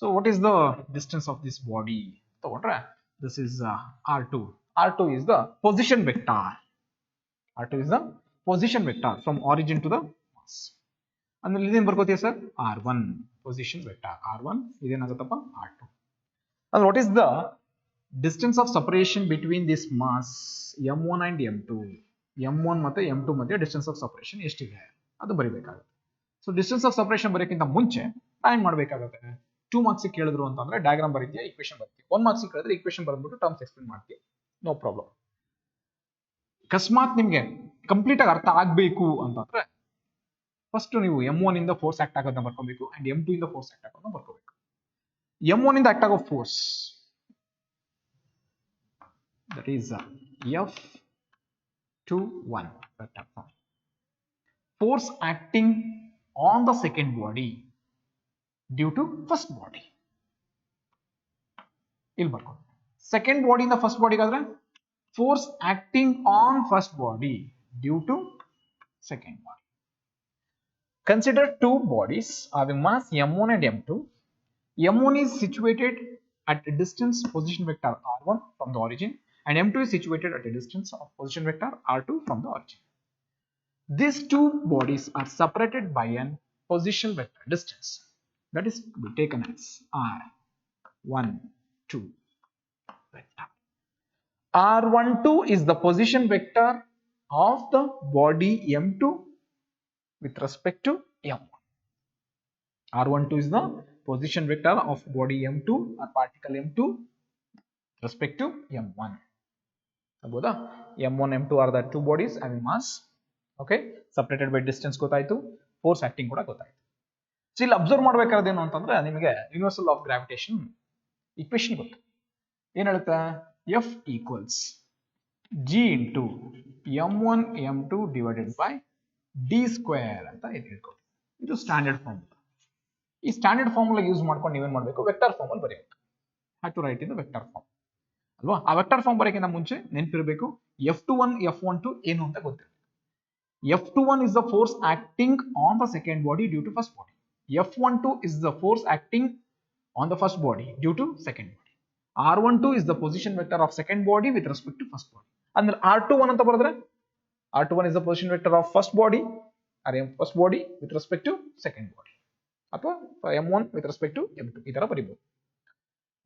So what is the distance of this body ತಗೊಂಡ್ರೆ this is r2 R2 is the position vector. R2 is the position vector from origin to the mass. ಅಂದ್ರೆ ಇದೇನು ಬರ್ಕೋತೀವಿ sir R1 position vector. R1 ಇದೇನಾಗುತ್ತಪ್ಪ R2. And what is the distance of separation between this mass m1 and m2? m1 ಮತ್ತೆ m2 ಮಧ್ಯೆ distance of separation ಎಷ್ಟಿದೆ ಅದು ಬರಿಬೇಕಾಗುತ್ತೆ. So distance of separation ಬರೋಕ್ಕಿಂತ ಮುಂಚೆ ನಾವೇನ್ ಮಾಡಬೇಕಾಗುತ್ತೆ, 2 ಮಾರ್ಕ್ಸ್ ಕೇಳಿದ್ರು ಅಂತಂದ್ರೆ ಡಯಾಗ್ರಾಮ್ ಬರೀತೀಯ, ಈಕ್ವೇಷನ್ ಬರ್ತೀವಿ. 1 ಮಾರ್ಕ್ಸ್ ಕೇಳಿದ್ರೆ ಈಕ್ವೇಷನ್ ಬರ್ದ್ಬಿಟ್ಟು ಟರ್ಮ್ಸ್ ಎಕ್ಸ್ಪ್ಲೇನ್ ಮಾಡ್ತೀವಿ, ನೋ ಪ್ರಾಬ್ಲಮ್. ಅಕಸ್ಮಾತ್ ನಿಮ್ಗೆ ಕಂಪ್ಲೀಟ್ ಆಗಿ ಅರ್ಥ ಆಗ್ಬೇಕು ಅಂತಂದ್ರೆ ಫಸ್ಟ್ ನೀವು m1 ಇಂದ ಫೋರ್ಸ್ ಆಕ್ಟ್ ಆಗೋದನ್ನ ಬರ್ಕೋಬೇಕು ಅಂಡ್ m2 ಇಂದ ಫೋರ್ಸ್ ಆಕ್ಟ್ ಆಗೋದನ್ನ ಬರ್ಕೋಬೇಕು. m1 ಇಂದ ಆಕ್ಟ್ ಆಗೋ force that is F21 vector form. Force acting on the second body due to first body. ಇಲ್ಲಿ ಬರ್ಕೊಂಡು ಸೆಕೆಂಡ್ ಬಾಡಿ ಇಂದ ಫಸ್ಟ್ ಬಾಡಿ ಆದ್ರೆ force acting on first body due to second body. Consider two bodies having mass m1 and m2. m1 is situated at a distance position vector r1 from the origin and m2 is situated at a distance of position vector r2 from the origin. These two bodies are separated by an position vector distance that is to be taken as r12 vector. r12 is the position vector of the body m2 with respect to m1. r12 is the position vector of body m2 or particle m2 with respect to m1. Aboda m1 m2 are the two bodies having mass, okay, separated by distance ಗೊತ್ತಾಯ್ತು, force acting ಕೂಡ ಗೊತ್ತಾಯ್ತು. So ಇಲ್ಲಿ observe ಮಾಡಬೇಕಾದ್ರೆ ಏನು ಅಂತಂದ್ರೆ ನಿಮಗೆ universal of gravitation equation ಗೊತ್ತು. ಏನ್ ಹೇಳುತ್ತೆ, F equals G into m1 m2 divided by d square ಅಂತ ಹೇಳ್ಕೊಡಿ. ಇದು ಸ್ಟ್ಯಾಂಡರ್ಡ್ ಫಾರ್ಮುಲಾ. ಈ ಸ್ಟ್ಯಾಂಡರ್ಡ್ ಫಾರ್ಮುಲಾ ಯೂಸ್ ಮಾಡ್ಕೊಂಡು ನೀವೇನ್ ಮಾಡಬೇಕು, ವೆಕ್ಟರ್ ಫಾರ್ಮ್ ಅಲ್ಲಿ ಬರೆಯಬೇಕು. Have to write in the vector form ಅಲ್ವಾ. ಆ ವೆಕ್ಟರ್ ಫಾರ್ಮ್ ಬರೋಕ್ಕಿಂತ ಮುಂಚೆ ನೆನಪಿರಬೇಕು F21 F12 ಏನು ಅಂತ ಗೊತ್ತಿರಬೇಕು. F21 is the force acting on the second body due to first body. F12 is the force acting on the first body due to second body. R12 is the position vector of second body with respect to first body. ಅಂದ್ರೆ R21 ಅಂತ ಬರೆದ್ರೆ R21 is the position vector of first body or first body with respect to second body, ಅಥವಾ m1 with respect to m2 ಈ ತರ ಬರೀಬಹುದು,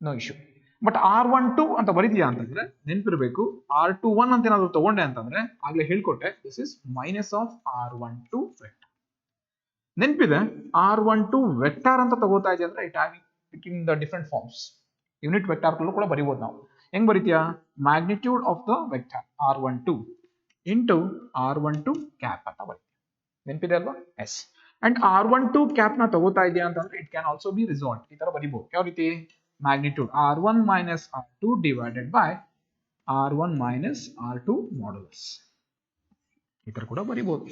no issue. But R12 ಅಂತ ಬರೀತೀಯಾ ಅಂತಂದ್ರೆ ನೆನಪಿರಬೇಕು R21 ಅಂತ ಏನಾದ್ರು ತಗೊಂಡೆ ಅಂತಂದ್ರೆ ಆಗ್ಲೇ ಹೇಳ್ಕೊಟ್ಟೆ, this is minus of R12 vector. ನೆನಪಿದೆ R12 ವೆಕ್ಟರ್ ಅಂತ ತಗೋತಾ ಇದೆ ಅಂದ್ರೆ it in the different forms. Unit vector ಕೂಡ ಬರೀಬಹುದು ನಾವು. ಹೆಂಗ್ ಬರೀತೀಯಾ, magnitude of the vector R12 into R12 cap ಅಂತ ಬರೀತೀವಿ. ನೆನಪಿದೆ ಅಲ್ವಾ, ಎಸ್. ಅಂಡ್ R12 ಕ್ಯಾಪ್ ನ ತಗೋತಾ ಇದೆಯಾ ಅಂತಂದ್ರೆ it can also be result, ಈ ತರ ಬರೀಬಹುದು. ಯಾವ ರೀತಿ, magnitude R1 minus R2 divided by R1 minus R2 modulus, ಈ ತರ ಕೂಡ ಬರೀಬಹುದು.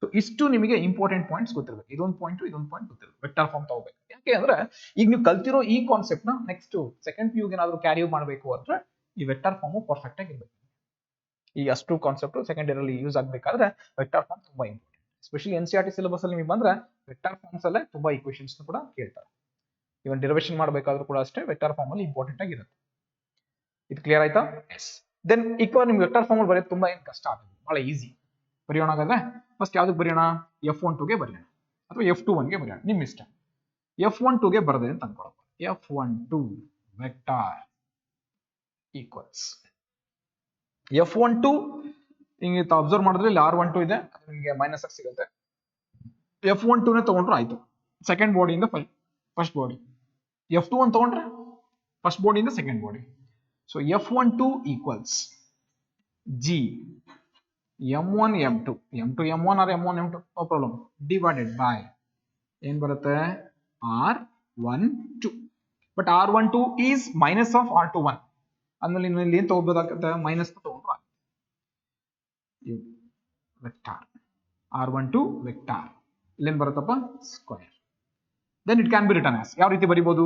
ಸೊ ಇಷ್ಟು ನಿಮಗೆ ಇಂಪಾರ್ಟೆಂಟ್ ಪಾಯಿಂಟ್ಸ್ ಗೊತ್ತಿರಬೇಕು. ಇದೊಂದು ಪಾಯಿಂಟ್ ಗೊತ್ತಿರಬೇಕು, ವೆಕ್ಟರ್ ಫಾರ್ಮ್ ತಗೋಬೇಕು. ಯಾಕೆ ಅಂದ್ರೆ ಈಗ ನೀವು ಕಲ್ತಿರೋ ಈ ಕಾನ್ಸೆಪ್ಟ್ ನ ನೆಕ್ಸ್ಟ್ ಸೆಕೆಂಡ್ ಪಿ ಯುಗೆ ಏನಾದ್ರು ಕ್ಯಾರಿ ಮಾಡಬೇಕು ಅಂದ್ರೆ ಈ ವೆಕ್ಟರ್ ಫಾರ್ಮ್ ಪರ್ಫೆಕ್ಟ್ ಆಗಿರ್ಬೇಕು. ಈ ಅಷ್ಟು ಕಾನ್ಸೆಪ್ಟ್ ಸೆಕೆಂಡ್ ಇಯರ್ ಅಲ್ಲಿ ಯೂಸ್ ಆಗಬೇಕಾದ್ರೆ ವೆಕ್ಟರ್ ಫಾರ್ಮ್ ತುಂಬಾ ಇಂಪಾರ್ಟೆಂಟ್. ಎಸ್ಪೆಷಲಿ NCERT ಸಿಲೆಬಸ್ ಅಲ್ಲಿ ನಿಮಗೆ ಬಂದ್ರೆ ವೆಕ್ಟರ್ ಫಾರ್ಮ್ಸ್ ಅಲ್ಲೇ ತುಂಬಾ ಈಕ್ವೇಷನ್ಸ್ ಕೂಡ ಕೇಳ್ತಾರೆ. ಇವನ್ ಡಿರೈವೇಷನ್ ಮಾಡಬೇಕಾದ್ರೂ ಕೂಡ ಅಷ್ಟೇ ವೆಕ್ಟರ್ ಫಾರ್ಮ್ ಅಲ್ಲಿ ಇಂಪಾರ್ಟೆಂಟ್ ಆಗಿರುತ್ತೆ. ಇದು ಕ್ಲಿಯರ್ ಆಯ್ತಾ, ಎಸ್. ದೆನ್ ಈಕ್ವಲ್ ನಿಮ್ಗೆ ವೆಕ್ಟರ್ ಫಾರ್ಮ್ ಅಲ್ಲಿ ಬರೆಯೋದು ತುಂಬಾ ಏನು ಕಷ್ಟ ಆಗುತ್ತೆ, ಬಹಳ ಈಸಿ. ಬರೆಯೋಣ ಹಾಗಾದ್ರೆ ಫಸ್ಟ್ ಯಾವ್ದಕ್ಕೆ ಬರೆಯೋಣ, F12 ಗೆ ಬರೆಯೋಣ ಅಥವಾ F21 ಗೆ ಬರೆಯೋಣ, ನಿಮ್ ಇಷ್ಟ. F12 ಗೆ ಬರದೆ ಅಂತ ಅನ್ಕೊಳ್ಳೋಣ. F12 ವೆಕ್ಟರ್ ಈಕ್ವಲ್ಸ್ F12 ಹಿಂಗೆ ಅಬ್ಸರ್ವ್ ಮಾಡಿದ್ರೆ ಇಲ್ಲಿ R12 ಇದೆ, ನಿಮಗೆ ಮೈನಸ್ ಆಗಿ ಸಿಗುತ್ತೆ. F12 ನೇ ತಗೊಂಡ್ರು ಆಯ್ತು, ಸೆಕೆಂಡ್ ಬಾಡಿಯಿಂದ ಫಸ್ಟ್ ಬಾಡಿ. F21 ತಗೊಂಡ್ರೆ ಫಸ್ಟ್ ಬಾಡಿಯಿಂದ second body. So F12 equals G m1 m2 m2 m1 or m1 m2 no problem divided by ಏನ್ ಬರುತ್ತೆ R12. But R12 is minus of R21 ಅಂದ್ಮೇಲೆ ಇಲ್ಲಿ ಏನ್ ತಗೋಬೇಕಾಗುತ್ತೆ, ಮೈನಸ್ ತಗೊಂಡ್ರು ವೆಕ್ಟಾರ್ R12 ವೆಕ್ಟಾರ್ ಇಲ್ಲೇನ್ ಬರುತ್ತಪ್ಪ square. Then it can be written as ಯಾವ ರೀತಿ ಬರೀಬಹುದು,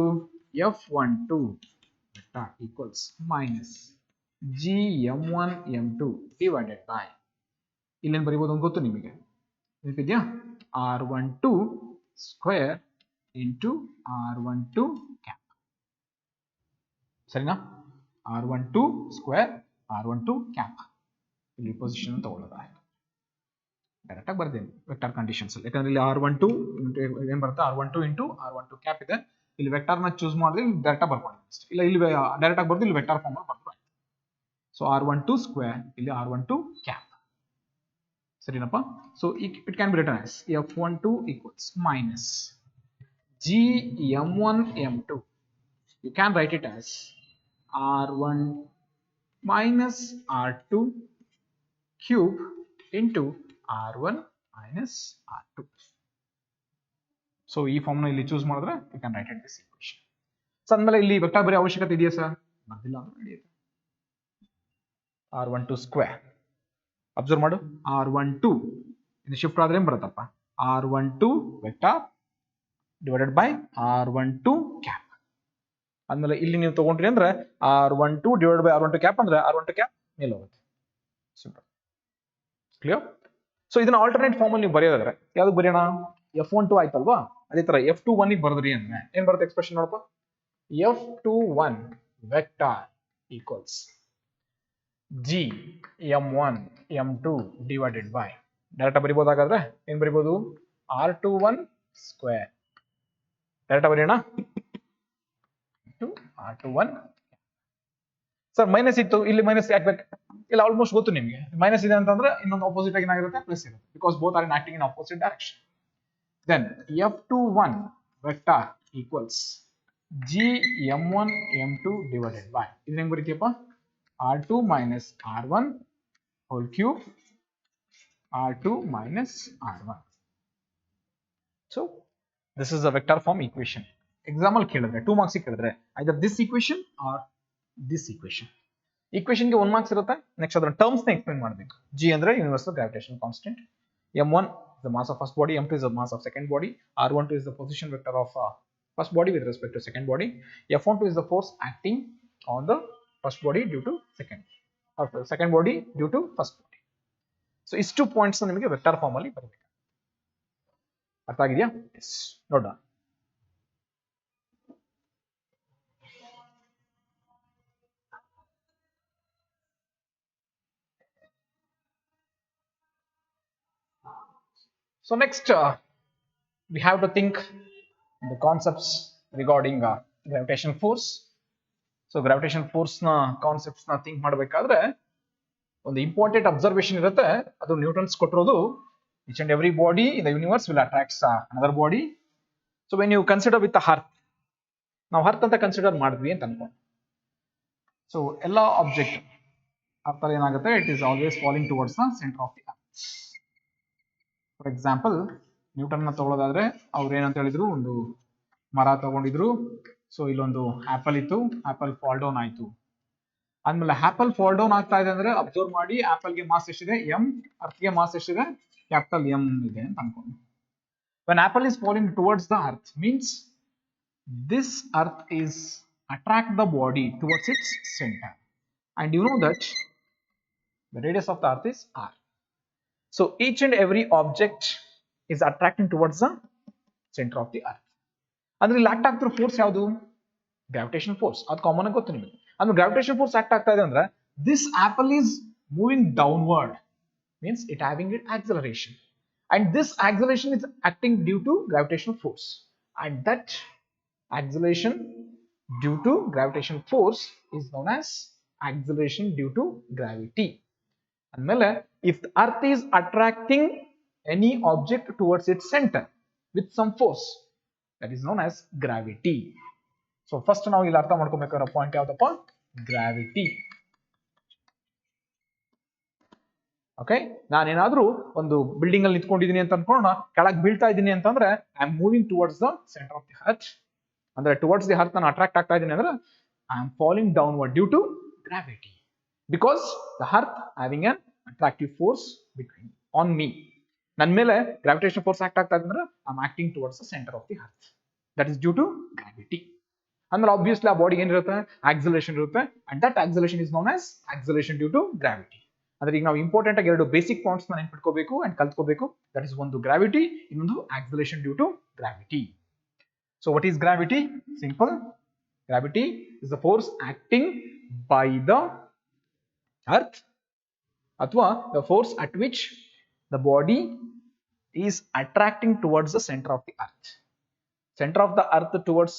F12 vector equals minus Gm1 m2 divided by ಇಲ್ಲೇನ್ ಬರೀಬಹುದು ಅಂತ ಗೊತ್ತು ನಿಮಗೆ, ನೆನಪಿದ್ಯಾ, R12 square into R12 cap. ಸರಿನಾ, r12 ಸ್ಕ್ವೇರ್ r12 ಕ್ಯಾಪ್ ಇಲ್ಲಿ ಪೊಸಿಷನ್ ತಗೊಳ್ಳೋದಾಯ್ತು. ಡೈರೆಕ್ಟ್ ಆಗಿ ಬರ್ತೀನಿ ವೆಕ್ಟರ್ ಕಂಡೀಷನ್ಸ್ ಅಲ್ಲಿ, ಯಾಕಂದ್ರೆ ಇಲ್ಲಿ r12 ಏನ್ ಬರುತ್ತೆ r12 ಇಂಟು r12 ಕ್ಯಾಪ್ ಇದೆ. ಇಲ್ಲಿ ವೆಕ್ಟರ್ ನ ಚೂಸ್ ಮಾಡಿದ್ರೆ ಇಲ್ಲಿ ಡೈರೆಕ್ಟ್ ಆಗಿ ಬರ್ಕೊಂಡಿದ್ದೀನಿ, ಇಲ್ಲ ಇಲ್ಲಿ ಡೈರೆಕ್ಟ್ ಆಗಿ ಬರ್ದು ಇಲ್ಲಿ ವೆಕ್ಟರ್ ಫಾರ್ಮ್ ಅಲ್ಲಿ ಬರ್ತಾರೆ. ಸೊ r12 ಸ್ಕ್ವೇರ್ ಇಲ್ಲಿ r12 ಕ್ಯಾಪ್, ಸರಿನಪ್ಪ. So it can be written as f12 equals minus gm1 m2. You can write it as r1 minus r2 cube into r1 minus r2. So ಈ form ನ ಇಲ್ಲಿ choose ಮಾಡಿದ್ರೆ you can write it this equation. So ಅಂದ್ಮೇಲೆ ಇಲ್ಲಿ vector ಬರೀ ಅವಶ್ಯಕತೆ ಇದೆಯಾ sir? ಬರ್ದಿಲ್ಲ ಅಂದ್ರೆ ನಡೆಯುತ್ತೆ. r12 ಸ್ಕ್ವೇರ್ ಅಬ್ಸರ್ವ್ ಮಾಡು, r12 ಇದು ಶಿಫ್ಟ್ ಆದ್ರೆ ಏನ್ ಬರುತ್ತಪ್ಪ, r12 vector divided by r12 cap. ಆದ್ಮೇಲೆ ಇಲ್ಲಿ ನೀವು ತಗೊಂಡ್ರಿ ಅಂದ್ರೆ r12 divide by r12 cap ಅಂದ್ರೆ r12 ಕ್ಯಾಪ್ ಮೇಲೆ ಹೋಗುತ್ತೆ. Simple, clear. ಸೊ ಇದನ್ನ ಆಲ್ಟರ್ನೇಟ್ ಫಾರ್ಮ್ ಅಲ್ಲಿ ನೀವು ಬರೆಯೋದಾದ್ರೆ ಯಾವ್ದು ಬರೆಯೋಣ? f12 ಆಯ್ತಲ್ವಾ, ಅದೇ ತರ f21 ಗೆ ಬರೆದ್ರಿ ಅಂದ್ರೆ ಏನ್ ಬರುತ್ತೆ ಎಕ್ಸ್ಪ್ರೆಷನ್ ನೋಡಪ್ಪ, f21 vector equals g m1 m2 divided by, direct ಬರಿಬಹುದಾಗಾದ್ರೆ ಏನ್ ಬರಿಬಹುದು, r21 ಸ್ಕ್ವೇರ್. ಡೈರೆಕ್ಟ್ ಬರೆಯೋಣ r21. ಸರ್ ಮೈನಸ್ ಇತ್ತು, ಇಲ್ಲಿ ಮೈನಸ್ ಯಾಕೆ ಇಲ್ಲ, ಆಲ್ಮೋಸ್ಟ್ ಗೊತ್ತು ನಿಮಗೆ. ಮೈನಸ್ ಇದೆ ಅಂತಂದ್ರೆ ಇನ್ನೊಂದು ಆಪೋಸಿಟ್ ಆಗಿ ಏನಾಗಿರುತ್ತೆ, ಪ್ಲಸ್ ಇರುತ್ತೆ, because both are acting in opposite direction. Then f21 vector equals g m1 m2 divided by, ಇದು ಹೆಂಗ್ ಬರೀತೀಯಪ್ಪ, r2 minus r1 whole cube r2 minus r1. So this is a vector form equation. Example ಕೇಳಿದ್ರೆ 2 marks ಕೇಳಿದ್ರೆ either this equation or this equation. Equation ಗೆ 1 marks ಇರುತ್ತೆ. Next ಅದರ terms ನ explain ಮಾಡಬೇಕು. G ಅಂದ್ರೆ universal gravitational constant, m1 is the mass of first body, m2 is the mass of second body, r12 is the position vector of first body with respect to second body, f12 is the force acting on the first body due to second body due to first body. So ಇಷ್ಟು points ನಿಮಗೆ vector form ಅಲ್ಲಿ ಬರಬೇಕು. ಅರ್ಥ ಆಗಿದೆಯಾ? S, ನೋಡೋಣ. So next we have to think the concepts regarding gravitational force. So gravitational force ನ concepts ನ think ಮಾಡಬೇಕಾದ್ರೆ ಒಂದು ಇಂಪಾರ್ಟೆಂಟ್ ಅಬ್ಸರ್ವೇಷನ್ ಇರುತ್ತೆ, ಅದು ನ್ಯೂಟನ್ಸ್ ಕೊಟ್ಟಿರೋದು. Each and every body in the universe will attract another body. So when you consider with the earth, ನಾವು earth ಅಂತ consider ಮಾಡಿದ್ವಿ ಅಂತ ಅನ್ಕೊಂಡು, ಸೊ ಎಲ್ಲ ಆಬ್ಜೆಕ್ಟ್ ಅರ್ಥ ಏನಾಗುತ್ತೆ, it is always falling towards the centre of the earth. For example Newton ನ ತಗೊಳ್ಳೋದಾದ್ರೆ ಅವ್ರು ಏನಂತ ಹೇಳಿದ್ರು, ಒಂದು ಮರ ತಗೊಂಡಿದ್ರು. ಸೊ ಇಲ್ಲೊಂದು ಆಪಲ್ ಇತ್ತು, ಆಪಲ್ ಫಾಲ್ ಡೌನ್ ಆಯ್ತು. ಆದ್ಮೇಲೆ ಆಪಲ್ ಫಾಲ್ ಡೌನ್ ಆಗ್ತಾ ಇದೆ ಅಂದ್ರೆ ಅಬ್ಸರ್ವ್ ಮಾಡಿ, ಆಪಲ್ ಗೆ ಮಾಸ್ ಎಷ್ಟಿದೆ m, ಅರ್ತ್ ಗೆ ಮಾಸ್ ಎಷ್ಟಿದೆ ಕ್ಯಾಪಿಟಲ್ M ಇದೆ ಅಂತ ಅನ್ಕೊಂಡು. When apple is falling towards the earth means this earth is attract the body towards its center, and you know that the radius of the earth is r. So each and every object is attracting towards the center of the earth. ಅಂದ್ರೆ ಇಲ್ಲಿ act ಆಗ್ತಿರೋ force ಯಾವುದು? Gravitation force. ಅದು common ಆಗಿ ಗೊತ್ತು ನಿಮಗೆ. ಅಂದ್ರೆ gravitation force act ಆಗ್ತಾ ಇದೆ ಅಂದ್ರೆ this apple is moving downward, means it having an acceleration, and this acceleration is acting due to gravitational force, and that acceleration due to gravitational force is known as acceleration due to gravity. And if the earth is attracting any object towards its center with some force, that is known as gravity. So first ನಾವು ಇಲ್ಲಿ ಅರ್ಥ ಮಾಡ್ಕೊಬೇಕಾಗಿರೋ point ಯಾವ್ದಪ್ಪ? Gravity. Okay, ನಾನೇನಾದ್ರೂ ಒಂದು building ಅಲ್ಲಿ ನಿಂತ್ಕೊಂಡಿದ್ದೀನಿ ಅಂತ ಅನ್ಕೊಳ್ಳೋಣ, ಕೆಳಗೆ ಬೀಳ್ತಾ ಇದ್ದೀನಿ ಅಂತಂದ್ರೆ I am moving towards the centre of the earth. ಅಂದ್ರೆ ಟುವರ್ಡ್ಸ್ ದಿ ಅರ್ತ್ ನಾನು ಅಟ್ರಾಕ್ಟ್ ಆಗ್ತಾ ಇದ್ದೀನಿ ಅಂದ್ರೆ I am falling downward due to gravity, because the earth having an attractive force between on me. ನನ್ನ ಮೇಲೆ ಗ್ರಾವಿಟೇಷನ್ ಫೋರ್ಸ್ ಆಕ್ಟ್ ಆಗ್ತಾ ಇದ್ರೆ I am acting towards the centre of the earth, that is due to gravity. ಅಂದ್ರೆ obviously ಆ body ಏನಿರುತ್ತೆ, acceleration ಇರುತ್ತೆ, and that acceleration is known as acceleration due to gravity. ಅಂದ್ರೆ ಈಗ ನಾವು ಇಂಪಾರ್ಟೆಂಟ್ ಆಗಿ ಎರಡು ಬೇಸಿಕ್ ಪಾಯಿಂಟ್ಸ್ ನೆನ್ಪಿಟ್ಕೋಬೇಕು ಅಂಡ್ ಕಲ್ತ್ಕೋಬೇಕು. ದಟ್ ಇಸ್ ಒಂದು ಗ್ರಾವಿಟಿ, ಇನ್ನೊಂದು acceleration due to gravity. So what is gravity? Simple. Gravity is the force acting by the earth ಅಥವಾ the force at which the body is attracting towards the center of the earth. Center of the earth towards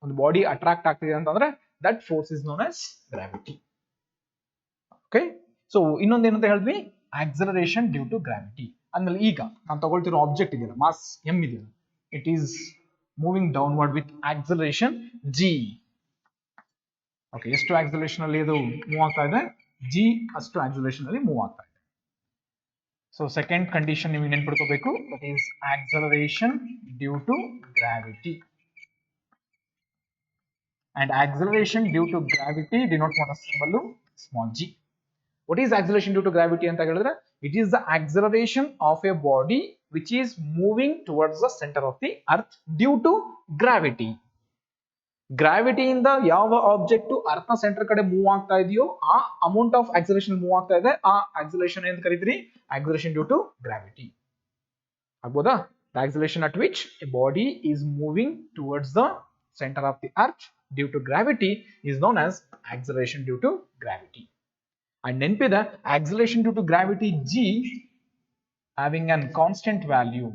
ಒಂದು body attract ಆಗ್ತಿದೆ ಅಂತಂದ್ರೆ that force is known as gravity. Okay, so ಇನ್ನೊಂದು ಏನಂತ ಹೇಳಿದ್ವಿ, acceleration due to gravity. ಅಂದ್ಮೇಲೆ ಈಗ ನಾನು ತಗೊಳ್ತಿರೋ object ಇದೆಯಲ್ಲ, ಮಾಸ್ m ಇದೆಯಲ್ಲ, it is moving downward with acceleration g. Okay, ಎಷ್ಟು acceleration ಅಲ್ಲಿ ಇದು ಮೂವ್ ಆಗ್ತಾ ಇದೆ, g ಅಷ್ಟು acceleration ಅಲ್ಲಿ ಮೂವ್ ಆಗ್ತಾ ಇದೆ. So second condition ನೀವು ನೆನಪಿಟ್ಕೋಬೇಕು, that is acceleration due to gravity. And acceleration due to gravity denote what symbol small g. What is acceleration due to gravity ಅಂತ ಹೇಳಿದ್ರೆ, it is the acceleration of a body which is moving towards the center of the earth due to gravity. Gravity ಇಂದ ಯಾವ object ಅರ್ಥ centre ಕಡೆ move ಆಗ್ತಾ ಇದೆಯೋ ಆ amount of acceleration move ಆಗ್ತಾ ಇದೆ, ಆ ಆಕ್ಸಲರೇಷನ್ ಏನು ಕರೀತೀರಿ, ಆಕ್ಸಲರೇಷನ್ ಡ್ಯೂ ಟು ಗ್ರಾವಿಟಿ. ಆಗ್ಬೋದಾ? The acceleration at which a body is moving towards the center of the earth due to gravity is known as acceleration due to gravity. And ನೆನಪಿದೆ, acceleration due to gravity g having a constant value,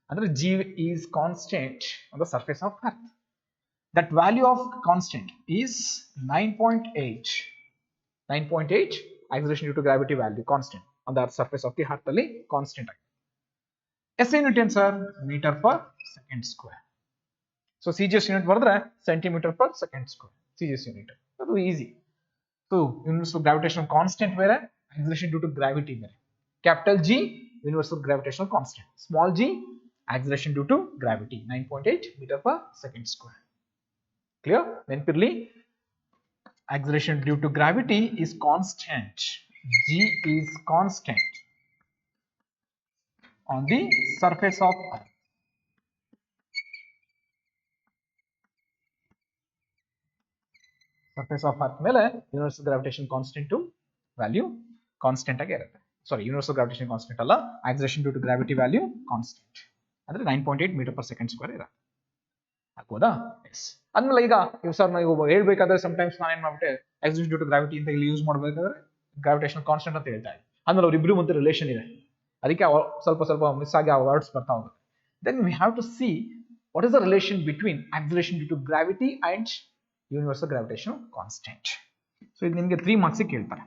ಅಂದ್ರೆ g is constant on the surface of earth. That value of constant is 9.8. 9.8 acceleration due to gravity value constant on the surface of the earth ಅಲ್ಲಿ constant ಆಗಿದೆ. SI unit ಏನು sir, metre per second square. So CGS unit ಬರೆದ್ರೆ centimetre per second square CGS unit, ಅದು easy. So universal gravitational constant ಬೇರೆ, acceleration due to gravity ಬೇರೆ. Capital G universal gravitational constant, small g acceleration due to gravity 9.8 metre per second square. Clear? ನೆನಪಿರ್ಲಿ, acceleration due to gravity is constant. G is constant on the surface of Earth. Surface of Earth ಮೇಲೆ universal gravitation constant value constant ಆಗಿ ಇರುತ್ತೆ. ಸಾರಿ, universal gravitation constant ಅಲ್ಲ, acceleration due to gravity value constant. ಅಂದ್ರೆ 9.8 metre per second square ಇರುತ್ತೆ. ಆಗ್ಬೋದಾ? S. ಅಂದ್ಮೇಲೆ ಈಗ sir ನಾವು ಹೇಳ್ಬೇಕಾದ್ರೆ ಸಮಟೈಮ್ಸ್ ನಾನು ಏನ್ ಮಾಡ್ಬಿಟ್ಟೆ, acceleration due to gravity ಅಂತ ಇಲ್ಲಿ ಯೂಸ್ ಮಾಡಬೇಕಾದ್ರೆ ಗ್ರಾವಿಟೇಷನಲ್ ಕಾನ್ಸ್ಟೆಂಟ್ ಅಂತ ಹೇಳ್ತಾ ಇದ್ದೆ. ಅಂದ್ಮೇಲೆ ಅವ್ರಿಬ್ರು ಮಧ್ಯೆ ರಿಲೇಷನ್ ಇದೆ, ಅದಕ್ಕೆ ಸ್ವಲ್ಪ ಮಿಸ್ ಆಗಿ ಆ ವರ್ಡ್ಸ್ ಬರ್ತಾ ಹೋಗುತ್ತೆ. Then we have to see what is the relation between acceleration due to gravity and universal gravitational constant. So ಇದು ನಿಮಗೆ 3 ಮಾರ್ಕ್ಸ್ ಕೇಳ್ತಾರೆ.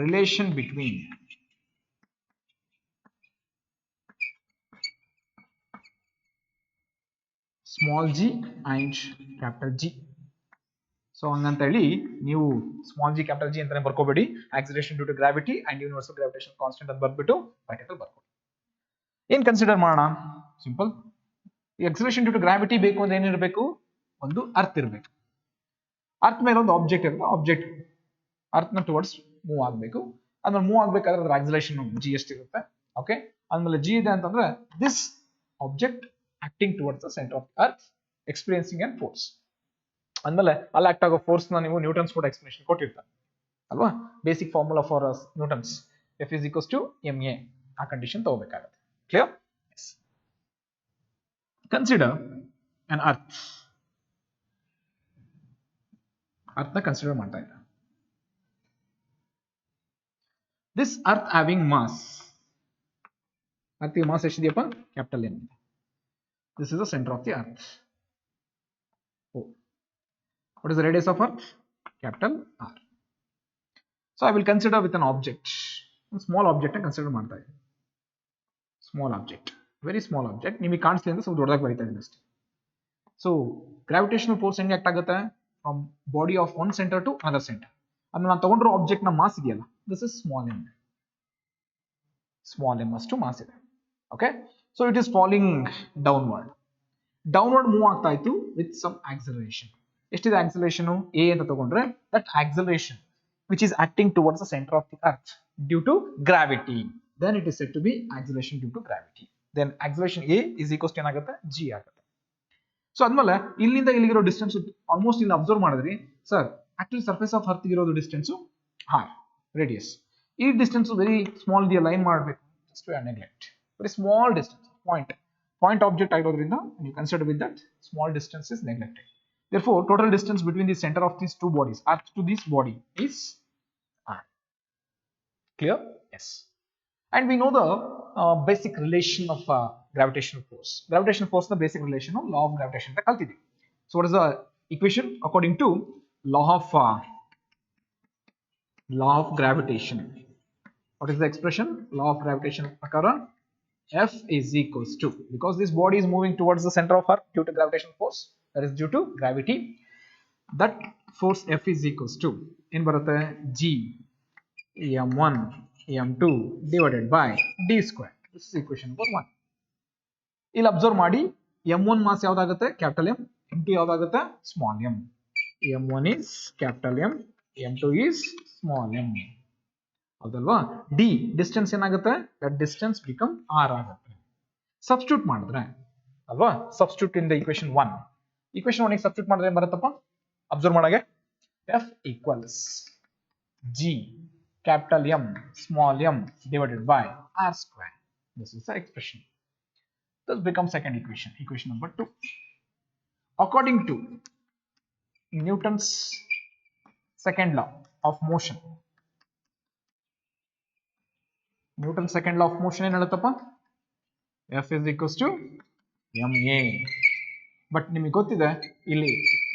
Relation between small g and capital G. ಸೊ ಹಂಗಂತ ಹೇಳಿ ನೀವು ಸ್ಮಾಲ್ g ಕ್ಯಾಪಿಟಲ್ G ಅಂತಾನೆ ಬರ್ಕೋಬೇಡಿ, acceleration due to gravity and universal gravitational constant ಅಂತ ಬರ್ಬಿಟ್ಟು bracket ಬರ್ಕೊಳ್ಳಿ. ಏನ್ ಕನ್ಸಿಡರ್ ಮಾಡೋಣ, ಸಿಂಪಲ್. ಈ acceleration due to gravity ಬೇಕು ಅಂದ್ರೆ ಏನಿರಬೇಕು, ಒಂದು ಅರ್ತ್ ಇರಬೇಕು. ಅರ್ತ್ ಮೇಲೆ ಒಂದು ಆಬ್ಜೆಕ್ಟ್ ಇರುತ್ತೆ, ಆಬ್ಜೆಕ್ಟ್ ಅರ್ತ್ ನ ಟುವರ್ಡ್ಸ್ ಮೂವ್ ಆಗಬೇಕು. ಅದ್ರಲ್ಲಿ ಮೂವ್ ಆಗ್ಬೇಕಾದ್ರೆ ಅದ್ರ acceleration g ಎಷ್ಟಿರುತ್ತೆ. ಓಕೆ, ಆದ್ಮೇಲೆ g ಇದೆ ಅಂತಂದ್ರೆ this object acting towards the center of the earth experiencing a force. ಅಂದ್ಮೇಲೆ ಅಲ್ಲಿ ಆಕ್ಟ್ ಆಗೋ ಫೋರ್ಸ್ ನ ನೀವು ನ್ಯೂಟನ್ಸ್ ಕೂಡ ಎಕ್ಸ್ಪ್ಲನೇಷನ್ ಕೊಟ್ಟಿರ್ತಾರೆ ಅಲ್ವಾ. Basic formula for Newton's F is equals to ma, ಆ ಕಂಡೀಷನ್ ತಗೋಬೇಕಾಗುತ್ತೆ. Clear? Consider an earth. Earth ನ ಕನ್ಸಿಡರ್ ಮಾಡ್ತಾ ಇದ್ದ. This earth having mass, earth mass ಎಷ್ಟಿದೆಯಪ್ಪ, capital M. This is the center of the earth. Oh. What is the radius of earth? Capital R. So I will consider with an object, a small object consider ಮಾಡ್ತಾ ಇದ್ದೀನಿ. Small object, very small object. ನಿಮಗೆ ಕಾಣಿಸ್ಲಿ ಅಂತ ಸ್ವಲ್ಪ ದೊಡ್ಡದಾಗಿ ಬರೀತಾ ಇದ್ದೀನಿ ಅಷ್ಟೇ. So gravitational force ಹೆಂಗೆ ಆಕ್ಟ್ ಆಗುತ್ತೆ, from body of one center to another center. ಅಂದ್ರೆ ನಾನು ತಗೊಂಡಿರೋ ಆಬ್ಜೆಕ್ಟ್ ನ ಮಾಸ್ ಇದೆಯಲ್ಲ, this is small m. Small m ಅಷ್ಟು ಮಾಸ್ ಇದೆ. Okay, so it is falling downward. Downward move ಆಗ್ತಾ ಇತ್ತು ವಿತ್ ಸಮ್ ಆಕ್ಸಲರೇಷನ್. ಎಷ್ಟಿದೆ ಆಕ್ಸಲರೇಷನ್ a ಅಂತ ತಗೊಂಡ್ರೆ, that acceleration which is acting towards the centre of the earth due to gravity, then it is said to be acceleration due to gravity. Then acceleration a is equals to ಏನಾಗುತ್ತೆ, g ಆಗುತ್ತೆ. So ಅದ್ಮೇಲೆ ಇಲ್ಲಿಂದ ಇಲ್ಲಿಗಿರೋ distance almost ಇಲ್ಲಿ observe ಮಾಡಿದ್ರಿ sir, actually surface of earth ಇರೋದು distance r radius. ಈ distance very small ಇದೆಯಲ್ಲ, ಏನ್ ಮಾಡಬೇಕು, just neglect, very small distance, point object ಆಗಿರೋದ್ರಿಂದ you consider with that small distance is neglected. Therefore, total distance between the center of these two bodies, Earth to this body, is r. Clear? Yes. And we know the basic relation of gravitational force. Gravitational force is the basic relation of law of gravitation. So what is the equation according to law of gravitation? What is the expression? Law of gravitation prakara F is equals to, because this body is moving towards the center of Earth due to gravitational force, that is due to gravity, that force F is equals to in barutte G m1 m2 divided by d square. This is equation number 1. ಇಲ್ಲಿ observe ಮಾಡಿ m1 mass ಯಾವ್ದಾಗುತ್ತೆ? Capital M, m2 ಯಾವ್ದಾಗುತ್ತೆ? Small m. m1 is capital M, m2 is small m. ಹೌದಲ್ವಾ? d distance ಏನಾಗುತ್ತೆ? That distance become r ಆಗುತ್ತೆ. Substitute ಮಾಡಿದ್ರೆ ಅಲ್ವಾ? Substitute in the equation 1. equation 1 ಗೆ ಸಬ್ಸ್ಟಿಟ್ಯೂಟ್ ಮಾಡಿದ್ರೆ ಏನು ಬರುತ್ತಪ್ಪ? ಅಬ್ಸರ್ವ್ ಮಾಡಾಗೆ F equals G capital M small m divided by r square. This is the expression. This becomes second equation, equation number 2. According to Newton's second law of motion, Newton's second law of motion ಏನು ಹೇಳುತ್ತಪ್ಪ? F is equals to ma. But ನಿಮಗೆ ಗೊತ್ತಿದೆ ಇಲ್ಲಿ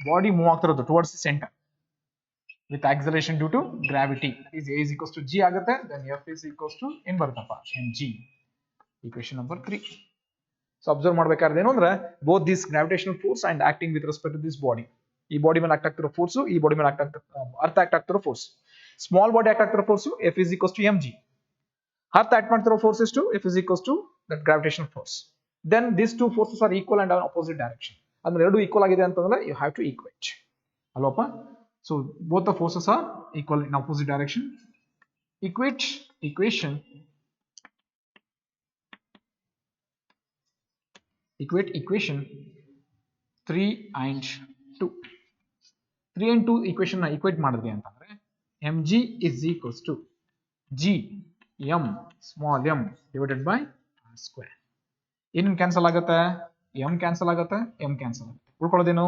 body move ಆಗ್ತಿರೋದು towards the centre with acceleration due to gravity. That is a is equals to g ಆಗುತ್ತೆ, then F is equals to ಏನು ಬರುತ್ತಪ್ಪ? mg. Equation number 3. So observe ಮಾಡಬೇಕಾದ್ರೆ ಏನು ಅಂದ್ರೆ both this gravitational force and acting with respect to this body. ಈ body ಮೇಲೆ act ಆಗ್ತಿರೋ force, ಈ ಬಾಡಿ ಮೇಲೆ ಅರ್ಥ ಆಕ್ಟ್ ಆಗ್ತಿರೋ ಫೋರ್ಸ್. ಸ್ಮಾಲ್ ಬಾಡಿ ಆಕ್ಟ್ ಆಗ್ತಿರೋ force F is equals to mg. Earth act ಮಾಡ್ತಿರೋ ಫೋರ್ಸ್ ಎಷ್ಟು? F is equals to that gravitational force. Then these two forces are equal and on opposite direction. ಅಂದ್ರೆ ಎರಡು equal ಆಗಿದೆ ಅಂತಂದ್ರೆ you have to equate. ಅಲ್ವಪ್ಪ? So both the forces are equal in opposite direction. Equate equation 3 and 2. 3 and 2 equation ನ equate ಮಾಡಿದ್ವಿ ಅಂತಂದ್ರೆ mg is equals to g m small m divided by r square. ಏನೇನು cancel ಆಗುತ್ತೆ? m cancel ಆಗುತ್ತೆ, m cancel ಆಗುತ್ತೆ. ಉಳ್ಕೊಳ್ಳೋದೇನು?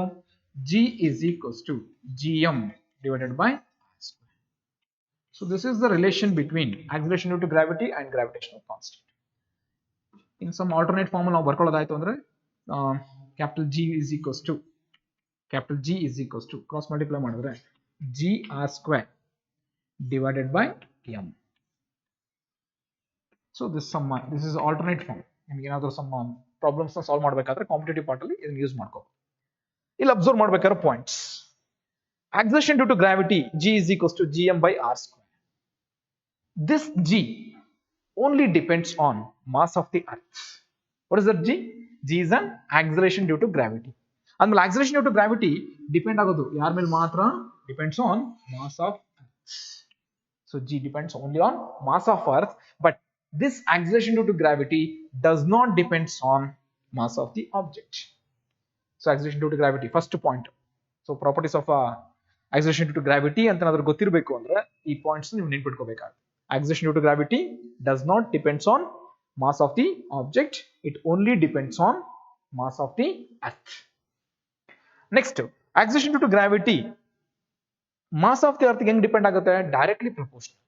g is equals to gm divided by r square. So this is the relation between acceleration due to gravity and gravitational constant. In some alternate form ನಾವು ಬರ್ಕೊಳ್ಳೋದಾಯ್ತು ಅಂದ್ರೆ capital G is equals to cross multiply ಮಾಡಿದ್ರೆ g r square divided by m. So this is alternate form. ನಿಮಗೆ ಏನಾದರೂ some problems ನ solve ಮಾಡಬೇಕಾದ್ರೆ competitive part ಅಲ್ಲಿ ಇದನ್ನ use ಮಾಡ್ಕೋ. ಇಲ್ಲಿ ಅಬ್ಸರ್ವ್ ಮಾಡಬೇಕಾದ್ರೆ points. Acceleration due to gravity G is equals to gm by r square. This G only depends on mass of the earth. What is that G? G is an acceleration due to gravity. ಅಂದ್ಮೇಲೆ acceleration due to gravity depend ಆಗೋದು ಯಾರ ಮೇಲೆ ಮಾತ್ರ? Depends on mass of earth. So G depends only on mass of earth, but this acceleration due to gravity does not depends on mass of the object. So acceleration due to gravity, first point. So properties of acceleration due to gravity ಅಂತ ಏನಾದರೂ ಗೊತ್ತಿರಬೇಕು ಅಂದ್ರೆ ಈ points ನೀವು ನೆನಪಿಟ್ಕೋಬೇಕಾಗುತ್ತೆ. Acceleration due to gravity does not depends on mass of the object, it only depends on mass of the earth. Next, acceleration due to gravity mass of the earth ಹೆಂಗ್ depend ಆಗುತ್ತೆ? Directly proportional.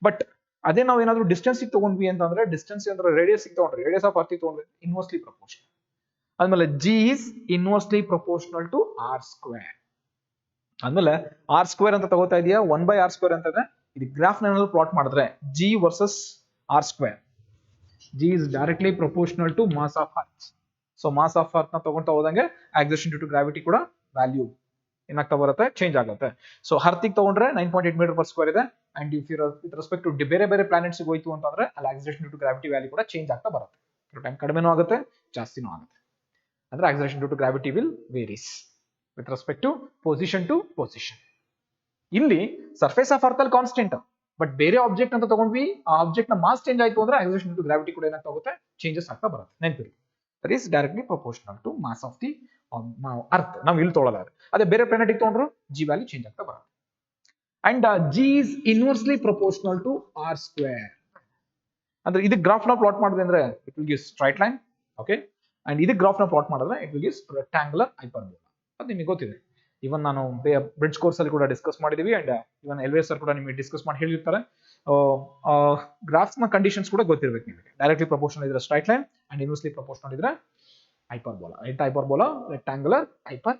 But ಅದೇ ನಾವು ಏನಾದರೂ distance ತಗೊಂಡ್ವಿ ಅಂತಂದ್ರೆ distance ಅಂದ್ರೆ radius ತಗೊಂಡ್ರೆ radius of earth ತಗೊಂಡ್ರೆ ಇನ್ವರ್ಸ್ಲಿ ಪ್ರಪೋರ್ಷನಲ್. ಆದ್ಮೇಲೆ G is inversely proportional to r square. ಆದ್ಮೇಲೆ r square ಅಂತ ತಗೋತಾ ಇದೆಯಾ 1 by r square ಅಂತ ಇದೆ. ಇದು ಗ್ರಾಫ್ ನ ಪ್ಲಾಟ್ ಮಾಡಿದ್ರೆ G versus r square. G is directly proportional to mass of earth. So mass of earth ನ ತಗೊಂತಾ ಹೋದಂಗೆ acceleration due to gravity ಕೂಡ ವ್ಯಾಲ್ಯೂ ಏನಾಗ್ತಾ ಬರುತ್ತೆ? ಚೇಂಜ್ ಆಗುತ್ತೆ. ಸೊ ಅರ್ತ್ ಗೆ ತಗೊಂಡ್ರೆ 9.8 ಮೀಟರ್ ಪರ್ ಸ್ಕ್ವೇರ್ ಇದೆ. And if you with respect to ಬೇರೆ ಬೇರೆ ಪ್ಲಾನೆಟ್ಸ್ ಗೆ ಹೋಯ್ತು ಅಂತಂದ್ರೆ ಅಲ್ಲಿ acceleration due to gravity value ಕೂಡ ಚೇಂಜ್ ಆಗ್ತಾ ಬರುತ್ತೆ. ಟೈಮ್ ಕಡಿಮೆನೂ ಆಗುತ್ತೆ, ಜಾಸ್ತಿನೂ ಆಗುತ್ತೆ. ಅಂದ್ರೆ acceleration due to gravity will varies with respect to position. ಇಲ್ಲಿ ಸರ್ಫೇಸ್ ಆಫ್ ಅರ್ತ್ ಅಲ್ಲಿ ಕಾನ್ಸ್ಟೆಂಟ್, ಬಟ್ ಬೇರೆ ಆಬ್ಜೆಕ್ಟ್ ಅಂತ ತಗೊಂಡ್ವಿ, ಆ ಆಬ್ಜೆಕ್ಟ್ ನ ಮಾಸ್ ಚೇಂಜ್ ಆಯ್ತು ಅಂದ್ರೆ acceleration due to gravity ಕೂಡ ಏನಾಗ್ತಾ ಹೋಗುತ್ತೆ? ಚೇಂಜಸ್ ಆಗ್ತಾ ಬರುತ್ತೆ. ನೆನಪಿರಿ, that is directly proportional to mass of the earth. ನಾವು ಇಲ್ಲಿ ತೊಗೊಳ್ಳಲ್ಲ, ಅದೇ ಬೇರೆ ಪ್ಲಾನೆಟ್ ಗೆ ತಗೊಂಡ್ರು G ವ್ಯಾಲ್ಯೂ ಚೇಂಜ್ ಆಗ್ತಾ ಬರುತ್ತೆ. And G is inversely proportional to r square. ಅಂದ್ರೆ ಇದಕ್ಕೆ ಗ್ರಾಫ್ ನ ಪ್ಲಾಟ್ ಮಾಡಿದ್ರೆ ಅಂದ್ರೆ it will give straight line, okay. And ಇದಕ್ಕೆ ಗ್ರಾಫ್ ನ ಪ್ಲಾಟ್ ಮಾಡಿದ್ರೆ it will give rectangular hyperbola. ಅದು ನಿಮಗೆ ಗೊತ್ತಿದೆ. ಇವನ್ ನಾನು ಬ್ರಿಡ್ಜ್ ಕೋರ್ಸ್ ಅಲ್ಲಿ ಕೂಡ ಡಿಸ್ಕಸ್ ಮಾಡಿದೀವಿ ಅಂಡ್ ಇವನ್ ಎಲ್ವೇಸ್ ಸರ್ ಕೂಡ ನಿಮಗೆ ಡಿಸ್ಕಸ್ ಮಾಡಿ ಹೇಳಿರ್ತಾರೆ. ಗ್ರಾಫ್ಸ್ ನ ಕಂಡೀಷನ್ಸ್ ಕೂಡ ಗೊತ್ತಿರಬೇಕು ನಿಮಗೆ. ಡೈರೆಕ್ಟ್ಲಿ ಪ್ರಪೋರ್ಷನಲ್ ಇದ್ರೆ straight line and inversely proportional ಇದ್ರೆ hyperbola, right? Hyperbola, rectangular, hyper.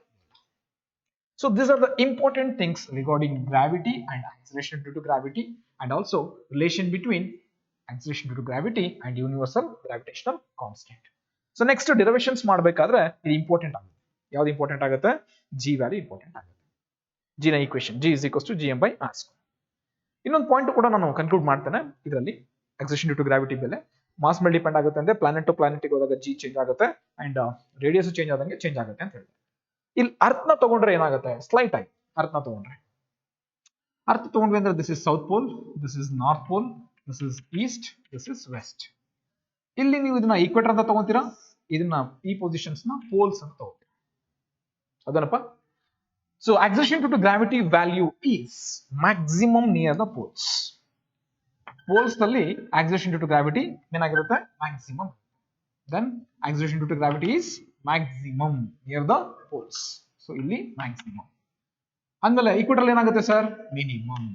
So these are the important things regarding gravity and acceleration due to gravity, and also relation between acceleration due to gravity and universal gravitational constant. So next derivations ಮಾಡಬೇಕಾದ್ರೆ ಇದು important ಆಗುತ್ತೆ. ಯಾವುದು important ಆಗುತ್ತೆ? G value important ಆಗುತ್ತೆ. G ನ equation G is equals to gm/r². ಇನ್ನೊಂದು point ಕೂಡ ನಾನು ಕನ್ಕ್ಲೂಡ್ ಮಾಡ್ತೇನೆ ಇದರಲ್ಲಿ. acceleration due to gravity ಬೆಲೆ ಮಾಸ್ ಮೇಲೆ ಡಿಪೆಂಡ್ ಆಗುತ್ತೆ ಅಂದ್ರೆ ಪ್ಲಾನೆಟ್ ಟು ಪ್ಲಾನೆಟ್ ಹೋದಾಗ G ಚೇಂಜ್ ಆಗುತ್ತೆ ಅಂಡ್ ರೇಡಿಯಸ್ ಚೇಂಜ್ ಆದಂಗೆ ಚೇಂಜ್ ಆಗುತ್ತೆ ಅಂತ ಹೇಳ್ತಾರೆ. ಇಲ್ಲಿ ಅರ್ತ್ ನ ತಗೊಂಡ್ರೆ ಏನಾಗುತ್ತೆ? ಸ್ಲೈಟ್ ಆಗಿ ಅರ್ತ್ ನ ತಗೊಂಡ್ರೆ ಅಂದ್ರೆ this is south pole, this is north pole, this is east, this is west. ಇಲ್ಲಿ ನೀವು ಇದನ್ನ ಈಕ್ವೇಟರ್ ಅಂತ ತಗೊಂತೀರಾ, ಇದನ್ನ ಈ ಪೊಸಿಷನ್ಸ್ ನ ಪೋಲ್ಸ್ ಅಂತ ತಗೋತೀರಾ. ಅದನಪ್ಪ. So acceleration due to gravity value is maximum near the poles. Poles ನಲ್ಲಿ acceleration due to gravity ಏನಾಗಿರುತ್ತೆ? Maximum. Then acceleration due to gravity is maximum near the poles. So ಇಲ್ಲಿ ಮ್ಯಾಕ್ಸಿಮಮ್. ಅಂದಮೇಲೆ equator ಏನಾಗುತ್ತೆ sir? Minimum.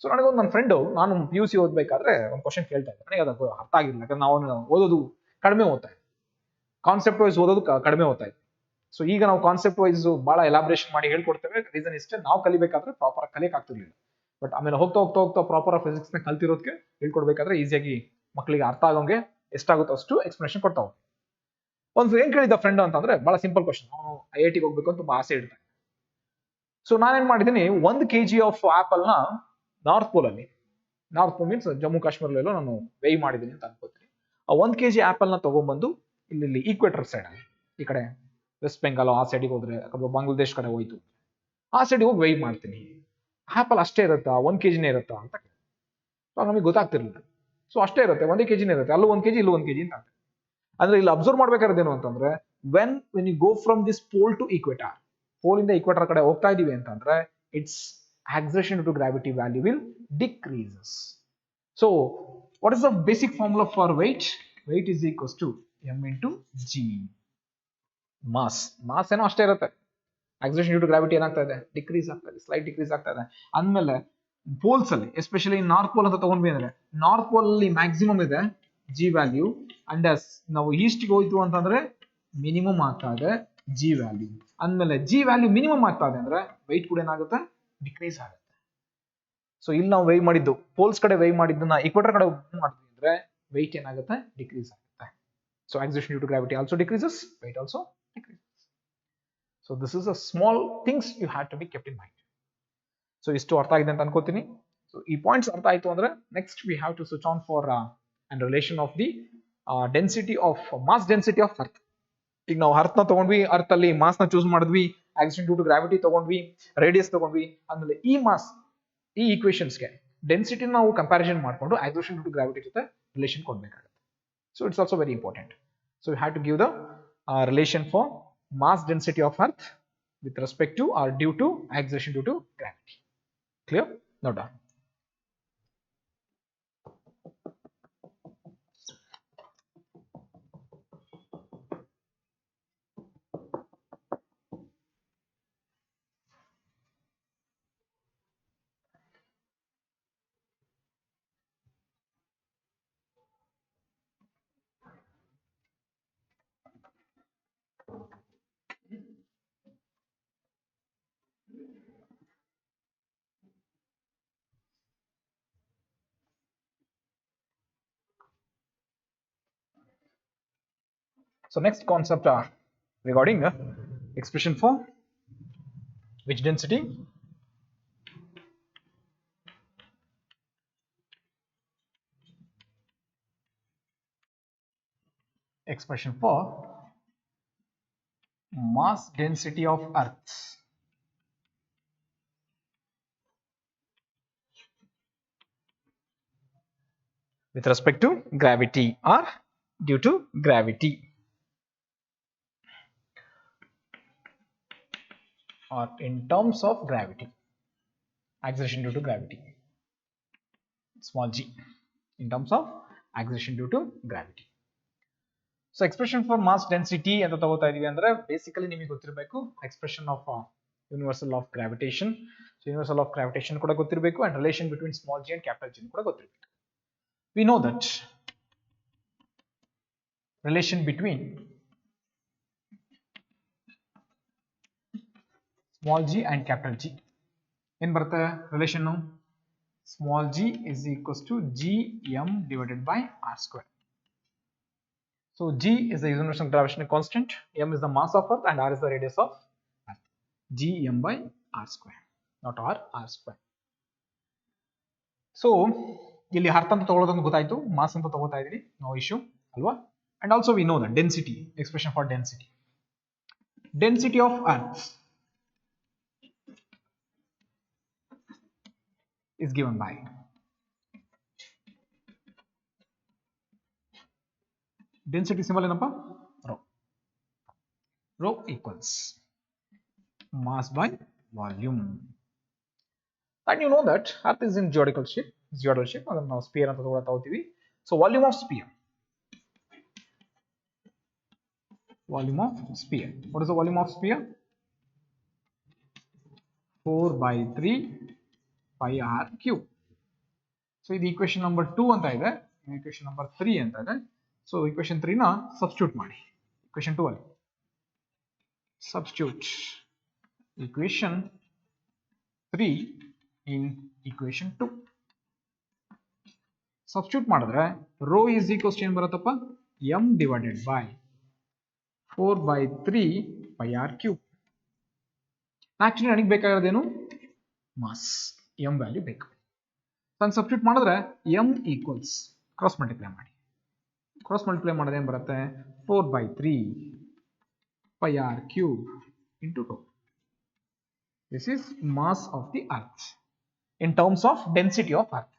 So ನನಗೊಂದು ನನ್ನ friend, ನಾನು PUC ಓದ್ಬೇಕಾದ್ರೆ ಒಂದು question ಕೇಳ್ತಾ ಇದ್ದೆ. ನನಗೆ ಅದು ಅರ್ಥ ಆಗಿಲ್ಲ, ಯಾಕಂದ್ರೆ ನಾವು ಓದೋದು ಕಡಿಮೆ ಓದ್ತಾ ಇದ್ದೆ, ಕಾನ್ಸೆಪ್ಟ್ ವೈಸ್ ಓದೋದು ಕಡಿಮೆ ಓದ್ತಾ ಇದ್ದೆ. ಸೊ ಈಗ ನಾವು ಕಾನ್ಸೆಪ್ಟ್ ವೈಸ್ ಬಹಳ ಎಲಾಬ್ರೇಷನ್ ಮಾಡಿ ಹೇಳ್ಕೊಡ್ತೇವೆ. ರೀಸನ್ ಇಷ್ಟೇ, ನಾವು ಕಲಿಬೇಕಾದ್ರೆ ಪ್ರಾಪರ್ ಕಲಿಯಕ್ ಆಗ್ತಿರ್ಲಿಲ್ಲ. ಬಟ್ ಆಮೇಲೆ ಹೋಗ್ತಾ ಪ್ರಾಪರ್ ಫಿಸಿಕ್ಸ್ ನ ಕಲ್ತಿರೋದಕ್ಕೆ ಹೇಳ್ಕೊಡ್ಬೇಕಾದ್ರೆ ಈಸಿಯಾಗಿ ಮಕ್ಕಳಿಗೆ ಅರ್ಥ ಆಗೋಂಗೆ ಎಷ್ಟಾಗುತ್ತೋ ಅಷ್ಟು ಎಕ್ಸ್ಪ್ಲನೇಷನ್ ಕೊಡ್ತಾ ಹೋಗಿ. ಒಂದು ಏನ್ ಕೇಳಿದ ಫ್ರೆಂಡ್ ಅಂತಂದ್ರೆ ಬಹಳ ಸಿಂಪಲ್ ಕ್ವಶನ್. ಅವನು IIT ಹೋಗ್ಬೇಕು ಅಂತ ತುಂಬಾ ಆಸೆ ಇಡ್ತಾನೆ. ಸೊ ನಾನೇನ್ ಮಾಡಿದೀನಿ, 1 kg ಆಫ್ ಆಪಲ್ ನ ನಾರ್ತ್ ಪೋಲ್ ಅಲ್ಲಿ, ನಾರ್ತ್ ಪೋಲ್ ಮೀನ್ಸ್ ಜಮ್ಮು ಕಾಶ್ಮೀರಲ್ಲೂ ನಾನು ವೇಯ್ ಮಾಡಿದೀನಿ ಅಂತ ಅನ್ಕೋತೀನಿ. ಆ 1 kg ಆಪಲ್ ನ ತಗೊಂಡ್ಬಂದು ಇಲ್ಲಿ ಈಕ್ವೇಟರ್ ಸೈಡ್ ಅಲ್ಲಿ, ಈ ಕಡೆ ವೆಸ್ಟ್ ಬೆಂಗಾಲ್ ಆ ಸೈಡಿಗೆ ಹೋದ್ರೆ ಅಥವಾ ಬಾಂಗ್ಲಾದೇಶ್ ಕಡೆ ಹೋಯ್ತು, ಆ ಸೈಡಿಗೆ ಹೋಗಿ ವೇಯ್ ಮಾಡ್ತೀನಿ. ಆಪಲ್ ಅಷ್ಟೇ ಇರುತ್ತಾ, 1 kg ಇರುತ್ತಾ ಅಂತ ನಮಗೆ ಗೊತ್ತಾಗ್ತಿರ್ಲಿಲ್ಲ. ಸೊ ಅಷ್ಟೇ ಇರುತ್ತೆ, 1 kg ಇರುತ್ತೆ, ಅಲ್ಲೂ 1 kg ಇಲ್ಲೂ 1 kg ಅಂತ. ಅಂದ್ರೆ ಇಲ್ಲಿ ಅಬ್ಸರ್ವ್ ಮಾಡ್ಬೇಕಾದ್ರೆ ಏನು ಅಂತಂದ್ರೆ, when you go from this pole to equator, pole ಇಂದ ಈಕ್ವೇಟರ್ ಕಡೆ ಹೋಗ್ತಾ ಇದೀವಿ ಅಂತಂದ್ರೆ it's acceleration due to gravity value will decreases. So what is the basic formula for weight? Weight is equals to m into g. Mass ಏನೋ ಅಷ್ಟೇ ಇರುತ್ತೆ. acceleration due to gravity ಏನಾಗ್ತಾ ಇದೆ? ಡಿಕ್ರೀಸ್ ಆಗ್ತಾ ಇದೆ, ಸ್ಲೈಟ್ ಡಿಕ್ರೀಸ್ ಆಗ್ತಾ ಇದೆ. ಅಂದ್ಮೇಲೆ ಪೋಲ್ಸ್ ಅಲ್ಲಿ, ಎಸ್ಪೆಷಲಿ ನಾರ್ತ್ ಪೋಲ್ ಅಂತ ತಗೊಂಡ್ವಿ ಅಂದ್ರೆ, ನಾರ್ತ್ ಪೋಲ್ ಅಲ್ಲಿ ಮ್ಯಾಕ್ಸಿಮಮ್ ಇದೆ G ವ್ಯಾಲ್ಯೂ, ಅಂಡ್ ನಾವು ಈಸ್ಟ್ಗೆ ಹೋಯ್ತು ಅಂತಂದ್ರೆ ಮಿನಿಮಮ್ ಆಗ್ತಾ ಇದೆ G ವ್ಯಾಲ್ಯೂ. ಅಂದ್ಮೇಲೆ G ವ್ಯಾಲ್ಯೂ ಮಿನಿಮಮ್ ಆಗ್ತಾ ಇದೆ ಅಂದ್ರೆ ವೆಯ್ಟ್ ಕೂಡ ಏನಾಗುತ್ತೆ? ಡಿಕ್ರೀಸ್ ಆಗುತ್ತೆ. ಸೊ ಇಲ್ಲಿ ನಾವು ವೇಯ್ ಮಾಡಿದ್ದು ಪೋಲ್ಸ್ ಕಡೆ ವೇಯ್ ಮಾಡಿದ್ದನ್ನ ಈಕ್ವೇಟರ್ ಕಡೆ ಮಾಡ್ತೀವಿ ಅಂದ್ರೆ ವೆಯ್ಟ್ ಏನಾಗುತ್ತೆ? ಡಿಕ್ರೀಸ್ ಆಗುತ್ತೆ. So acceleration due to gravity also decreases, weight also decreases. So this is a small things you have to be kept in mind. So ಇಷ್ಟು ಅರ್ಥ ಆಗಿದೆ ಅಂತ ಅನ್ಕೋತೀನಿ. ಸೊ ಈ ಪಾಯಿಂಟ್ಸ್ ಅರ್ಥ ಆಯ್ತು ಅಂದ್ರೆ next we have to switch on for and relation of the density of mass density of earth. ಈಗ ನಾವು ಅರ್ತ್ ನ ತಗೊಂಡ್ವಿ, ಅರ್ತ್ ಅಲ್ಲಿ ಮಾಸ್ ನ ಚೂಸ್ ಮಾಡಿದ್ವಿ, acceleration due to gravity ತಗೊಂಡ್ವಿ, ರೇಡಿಯಸ್ ತಗೊಂಡ್ವಿ. ಆಮೇಲೆ ಈ ಮಾಸ್, ಈ ಈಕ್ವೇಷನ್ಸ್ಗೆ ಡೆನ್ಸಿಟಿ ನಾವು ಕಂಪ್ಯಾರಿಸನ್ ಮಾಡಿಕೊಂಡು acceleration due to gravity ಜೊತೆ ರಿಲೇಷನ್ ಕೊಡ್ಬೇಕಾಗುತ್ತೆ. So it's also very important. So you have to give the relation for mass density of earth with respect to or due to acceleration due to gravity. Clear? No doubt. So next concept regarding expression for which density? Expression for mass density of earth with respect to gravity or due to gravity, or in terms of gravity, acceleration due to gravity, small g, in terms of acceleration due to gravity. So expression for mass density ಅಂತ ತಗೋತಾ ಇದೀವಿ ಅಂದ್ರೆ basically ನಿಮಗೆ ಗೊತ್ತಿರಬೇಕು expression of universal of gravitation. So universal of gravitation ಕೂಡ ಗೊತ್ತಿರಬೇಕು and relation between small G and capital G ಕೂಡ ಗೊತ್ತಿರಬೇಕು. We know that relation between small g and capital G. In barata relation small g is equals to gm divided by r square. So g is the universal gravitational constant, m is the mass of earth and r is the radius of earth. gm by r square, not r square. So ಇಲ್ಲಿ ಅರ್ಥ ಅಂತ ತಗೊಳ್ಳೋದನ್ನು ಗೊತ್ತಾಯ್ತು, mass ಅಂತ ತಗೋತಾ ಇದೀನಿ, no issue ಅಲ್ವಾ. And also we know that density, expression for density. Density of earth is given by density symbol ಏನಪ್ಪ rho. Rho equals mass by volume. And you know that earth is in geodal shape, ಅದನ್ನು ನಾವು spear ಅಂತ ತಗೊಳ್ತಾ ಹೋಗ್ತೀವಿ. So volume of sphere. Volume of sphere. What is the volume of sphere? 4 by 3 pi r cube. So ಇದು equation number 2 ಅಂತ ಇದೆ, equation number 3 ಅಂತ ಇದೆ. So equation 3 ನ substitute ಮಾಡಿ equation 2 ಅಲ್ಲಿ. Substitute equation 3 in equation 2. Substitute ಮಾಡಿದ್ರೆ rho is equals to ಏನು ಬರುತ್ತಪ್ಪ, m divided by 4 by 3 pi r cube. Actually ನನಗೆ ಬೇಕಾಗಿರೋದೇನು, ಮಾಸ್, m ವ್ಯಾಲ್ಯೂ ಬೇಕು. ನಾನು ಸಬ್ಸ್ಟಿಟ್ಯೂಟ್ ಮಾಡಿದ್ರೆ m ಈಕ್ವಲ್ಸ್ ಕ್ರಾಸ್ ಮಲ್ಟಿಪ್ಲೈ ಮಾಡಿ, ಕ್ರಾಸ್ ಮಲ್ಟಿಪ್ಲೈ ಮಾಡಿದ್ರೆ ಏನು ಬರುತ್ತೆ, 4 by 3 pi r cube into rho. This is mass of the earth in terms of density of earth.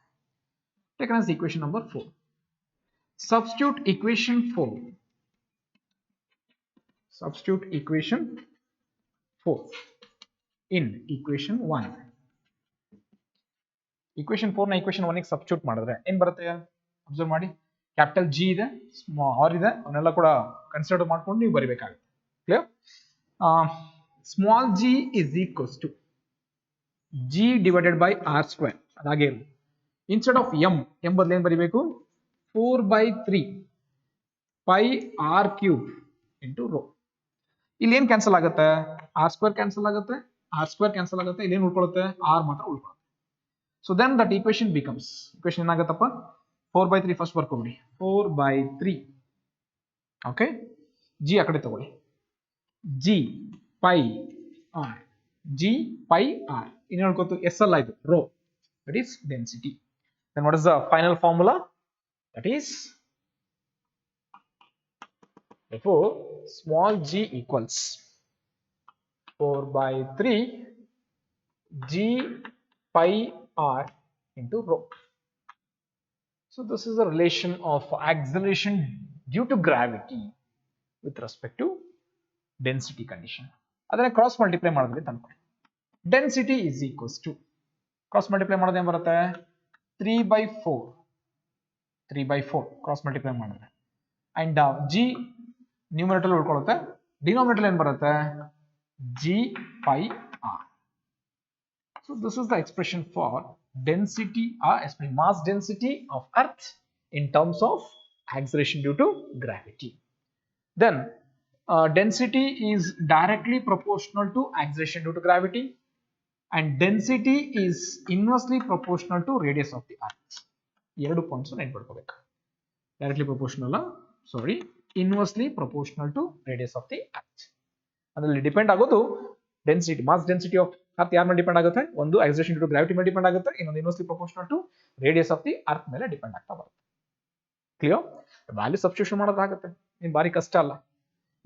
Taken as equation number 4. Substitute equation 4. Substitute equation 4 in equation 1. Equation 4 ನ equation 1 ಗೆ substitute ಮಾಡಿದ್ರೆ ಏನು ಬರುತ್ತೆ, observe ಮಾಡಿ. Capital G ಇದೆ, R ಇದೆ, ಅವನ್ನೆಲ್ಲ ಕೂಡ ಕನ್ಸಿಡರ್ ಮಾಡ್ಕೊಂಡು ನೀವು ಬರಿಬೇಕಾಗುತ್ತೆ. Clear? Small G is equals to G divided by R square. ಅದಾಗೆ ಇನ್ಸ್ಟೆಡ್ ಆಫ್ ಎಂ ಬದಲು ಏನು ಬರಿಬೇಕು, 4 by 3 pi r cube into rho. ಇಲ್ಲಿ ಏನು ಕ್ಯಾನ್ಸಲ್ ಆಗುತ್ತೆ, ಆರ್ ಸ್ಕ್ವೇರ್ ಕ್ಯಾನ್ಸಲ್ ಆಗುತ್ತೆ, ಆರ್ ಸ್ಕ್ವೇರ್ ಕ್ಯಾನ್ಸಲ್ ಆಗುತ್ತೆ, ಇಲ್ಲಿ ಏನು ಉಳ್ಕೊಳ್ಳುತ್ತೆ, ಆರ್ ಮಾತ್ರ ಉಳ್ಕೊಳ್ಳುತ್ತೆ. So then that equation becomes, equation ಏನಾಗುತ್ತಪ್ಪ, 4 by 3 ಫಸ್ಟ್ ಬರ್ಕೊಬಿಡಿ, 4 by 3 ಓಕೆ, ಜಿ ಆ ಕಡೆ ತಗೊಳ್ಳಿ, G pi R, G pi R, ಇನ್ನು ಹೇಳ್ಕೊತು ಎಸ್ ಅಲ್ಲ ಇದು rho, that is density. Then what is the final formula, that is therefore small g equals 4 by 3 g pi r into rho. So this is the relation of acceleration due to gravity with respect to density condition. ಅದನ್ನ cross multiply ಮಾಡಿದ್ರೆ ತಂದ್ಕೊಳ್ಳಿ, density is equals to cross multiply ಮಾಡೋದು ಏನು ಬರುತ್ತೆ, 3 by 4 cross multiply ಮಾಡಿದ್ರೆ and G numerator ಉಳ್ಕೊಳ್ಳುತ್ತೆ, denominator ಏನು ಬರುತ್ತೆ, G pi R. So this is the expression for density, mass density of earth in terms of acceleration due to gravity. Then density is directly proportional to acceleration due to gravity, and density is inversely proportional to radius of the earth. ಎರಡು points ನೆನ್ಪಿಟ್ಕೋಬೇಕು, directly proportional, sorry, inversely proportional to radius of the earth. ಅದರಲ್ಲಿ depend ಆಗೋದು density, mass density of earth ಯಾರ ಮೇಲೆ depend ಆಗುತ್ತೆ, ಒಂದು acceleration due to gravity ಮೇಲೆ depend ಆಗುತ್ತೆ, ಇನ್ನೊಂದು inversely proportional to radius of the earth ಮೇಲೆ ಡಿಪೆಂಡ್ ಆಗ್ತಾ ಬರುತ್ತೆ. ಕ್ಲಿಯರ್? ವ್ಯಾಲ್ಯೂ ಸಬ್ಸ್ಟಿಟ್ಯೂಷನ್ ಮಾಡೋದಾಗುತ್ತೆ, ಏನು ಭಾರಿ ಕಷ್ಟ ಅಲ್ಲ.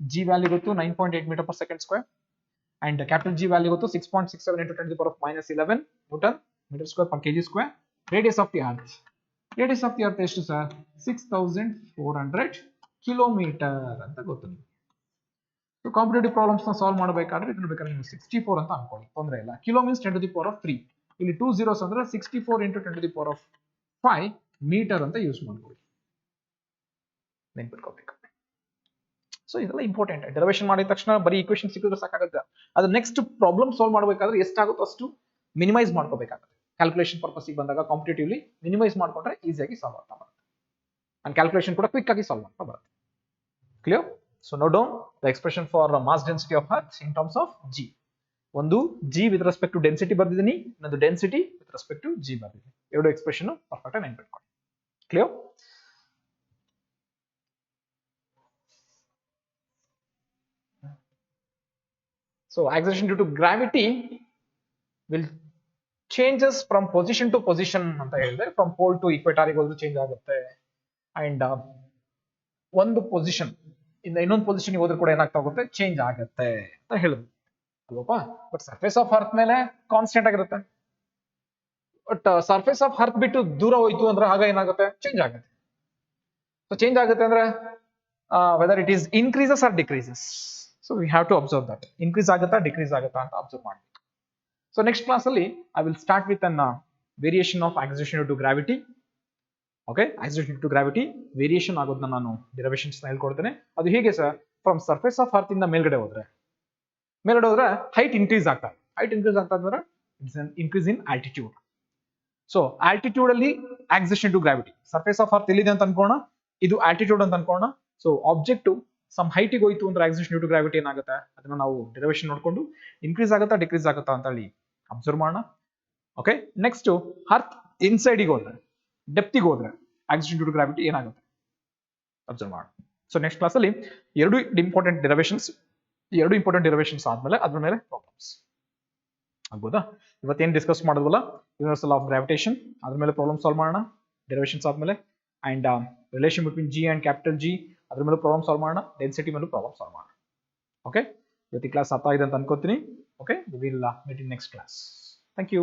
ಜಿ ವ್ಯಾಲ್ಯೂ ಗೊತ್ತು 9.8 metre per second square, and capital G value ಗೊತ್ತು 6.67 into 10 to the power of -11 newton metre square per KG square. Radius of the earth, radius of the earth ಎಷ್ಟು sir, 6400 kilometre ಅಂತ ಗೊತ್ತು ನಿಮಗೆ. So competitive problems ನ solve ಮಾಡಬೇಕಾದ್ರೆ ಇದನ್ನ ಬೇಕಾದ್ರೆ ನೀವು 64 ಅಂತ ಅನ್ಕೊಳ್ಳಿ, ತೊಂದರೆ ಇಲ್ಲ. Kilo means 10 to the power of 3, ಇಲ್ಲಿ 2 zeros ಅಂದ್ರೆ 64 into 10 to the power of 5 metre ಅಂತ ಯೂಸ್ ಮಾಡ್ಕೊಳ್ಳಿ, ನೆನ್ಪಿಟ್ಕೋಬೇಕು. ಸೊ ಇದೆಲ್ಲ ಇಂಪಾರ್ಟೆಂಟ್. ಡೆರಿವೇಷನ್ ಮಾಡಿದ ತಕ್ಷಣ ಬರೀ ಈಕ್ವೇಷನ್ ಸಿಕ್ಕಿದ್ರೆ ಸಾಕಾಗುತ್ತೆ. ಅದು ನೆಕ್ಸ್ಟ್ ಪ್ರಾಬ್ಲಮ್ ಸಾಲ್ವ್ ಮಾಡಬೇಕಾದ್ರೆ ಎಷ್ಟಾಗುತ್ತೋ ಅಷ್ಟು ಮಿನಿಮೈಸ್ ಮಾಡ್ಕೋಬೇಕಾಗುತ್ತೆ. ಕ್ಯಾಲ್ಕುಲೇಷನ್ ಪರ್ಪಸ್ಗೆ ಬಂದಾಗ ಕಾಂಪಿಟೇಟಿವ್ಲಿ ಮಿನಿಮೈಸ್ ಮಾಡ್ಕೊಂಡ್ರೆ ಈಸಿಯಾಗಿ ಸಾಲ್ವ್ ಆಗ್ತಾ ಬರುತ್ತೆ. ಅಂಡ್ ಕ್ಯಾಲ್ಕುಲೇಷನ್ ಕೂಡ ಕ್ವಿಕ್ ಆಗಿ ಸಾಲ್ವ್ ಆಗ್ತಾ ಬರುತ್ತೆ. Clear? So note down the expression for mass density of earth in terms of g. ಒಂದು g with respect to density ಬರ್ದಿದ್ದೀನಿ, ಇನ್ನೊಂದು density with respect to g ಬರ್ದಿದ್ದೀನಿ. ಎರಡು ಎಕ್ಸ್ಪ್ರೆಷನ್ ಪರ್ಫೆಕ್ಟ್ ಆಗಿ ನೆನ್ಪಿಟ್ಕೊಳ್ಳಿ. Clear? So acceleration due to gravity will changes from position to position ಅಂತ ಹೇಳಿದ್ರೆ, from pole to equator ಗೆ ಹೋದ್ರೆ ಚೇಂಜ್ ಆಗುತ್ತೆ. ಅಂಡ್ ಒಂದು ಪೊಸಿಷನ್ ಇಂದ ಇನ್ನೊಂದು ಪೊಸಿಷನ್ ಹೋದ್ರೆ ಕೂಡ ಏನಾಗ್ತಾ ಹೋಗುತ್ತೆ, ಚೇಂಜ್ ಆಗುತ್ತೆ ಅಂತ ಹೇಳಿದ್ರು ಅಲ್ವಪ್ಪ. ಬಟ್ ಸರ್ಫೇಸ್ ಆಫ್ ಅರ್ತ್ ಮೇಲೆ ಕಾನ್ಸ್ಟೆಂಟ್ ಆಗಿರುತ್ತೆ. ಬಟ್ ಸರ್ಫೇಸ್ ಆಫ್ ಅರ್ತ್ ಬಿಟ್ಟು ದೂರ ಹೋಯ್ತು ಅಂದ್ರೆ ಆಗ ಏನಾಗುತ್ತೆ, ಚೇಂಜ್ ಆಗುತ್ತೆ. ಸೊ ಚೇಂಜ್ ಆಗುತ್ತೆ ಅಂದ್ರೆ whether it is increases or decreases. So we have to observe that. Increase ಆಗುತ್ತಾ ಡಿಕ್ರೀಸ್ ಆಗುತ್ತಾ ಅಂತ ಅಬ್ಸರ್ವ್ ಮಾಡಿ. ಸೊ ನೆಕ್ಸ್ಟ್ ಕ್ಲಾಸ್ ಅಲ್ಲಿ I will start with an variation of acceleration due to gravity. Okay, acceleration due to gravity variation ಆಗೋದನ್ನ ನಾನು derivations ಹೇಳ್ಕೊಡ್ತೇನೆ. ಅದು ಹೇಗೆ sir, from surface of earth ಇಂದ ಮೇಲ್ಗಡೆ ಹೋದ್ರೆ ಹೈಟ್ ಇನ್ಕ್ರೀಸ್ ಆಗ್ತಾ ಇದೆ. ಹೈಟ್ ಇನ್ಕ್ರೀಸ್ ಆಗ್ತಾ ಅಂದ್ರೆ it's an increase in altitude. So altitude ಅಲ್ಲಿ acceleration to gravity, surface of earth ಎಲ್ಲಿದೆ ಅಂತ ಅನ್ಕೋಣ, ಇದು ಆಲ್ಟಿಟ್ಯೂಡ್ ಅಂತ ಅನ್ಕೋಣ. ಸೊ ಆಬ್ಜೆಕ್ಟ್ ಸಮ್ ಹೈಟಿಗೆ ಹೋಯ್ತು ಅಂದ್ರೆ ಆಕ್ಸಲರೇಷನ್ ಡ್ಯೂ ಟು ಗ್ರಾವಿಟಿ ಏನಾಗುತ್ತೆ, ಅದನ್ನ ನಾವು ಡಿರೈವೇಷನ್ ನೋಡ್ಕೊಂಡು ಇನ್ಕ್ರೀಸ್ ಆಗುತ್ತಾ ಡಿಕ್ರೀಸ್ ಆಗುತ್ತಾ ಅಂತ ಹೇಳಿ ಅಬ್ಸರ್ವ್ ಮಾಡೋಣ. ಓಕೆ, ನೆಕ್ಸ್ಟ್ ಅರ್ತ್ ಇನ್ಸೈಡಿಗೆ ಹೋದ್ರೆ, ಡೆಪ್ತಿಗೆ ಹೋದ್ರೆ ಆಕ್ಸಲರೇಷನ್ ಡ್ಯೂ ಟು ಗ್ರಾವಿಟಿ ಏನಾಗುತ್ತೆ ಅಬ್ಸರ್ವ್ ಮಾಡೋಣ. ಸೊ ನೆಕ್ಸ್ಟ್ ಕ್ಲಾಸ್ ಅಲ್ಲಿ ಎರಡು ಇಂಪಾರ್ಟೆಂಟ್ ಡಿರೈವೇಷನ್ಸ್ ಆದ್ಮೇಲೆ ಅದ್ರ ಮೇಲೆ ಪ್ರಾಬ್ಲಮ್ಸ್ ಆಗ್ಬೋದಾ. ಇವತ್ತೇನು ಡಿಸ್ಕಸ್ ಮಾಡಿದ್ವಲ್ಲ, ಯೂನಿವರ್ಸಲ್ ಆಫ್ ಗ್ರಾವಿಟೇಷನ್, ಅದ್ರ ಮೇಲೆ ಪ್ರಾಬ್ಲಮ್ ಸಾಲ್ವ್ ಮಾಡೋಣ ಡಿರೈವೇಷನ್ಸ್ ಆದ್ಮೇಲೆ. And relation between g and capital G, ಅದ್ರ ಮೇಲೆ ಪ್ರಾಬ್ಲಮ್ ಸಾಲ್ವ್ ಮಾಡೋಣ. ಡೆನ್ಸಿಟಿ ಮೇಲೆ ಪ್ರಾಬ್ಲಮ್ ಸಾಲ್ವ್ ಮಾಡೋಣ. ಓಕೆ, ಇವತ್ತು ಕ್ಲಾಸ್ ಅರ್ಥ ಆಗಿದೆ ಅಂತ ಅನ್ಕೋತೀನಿ. Okay, we will meet in next class. Thank you.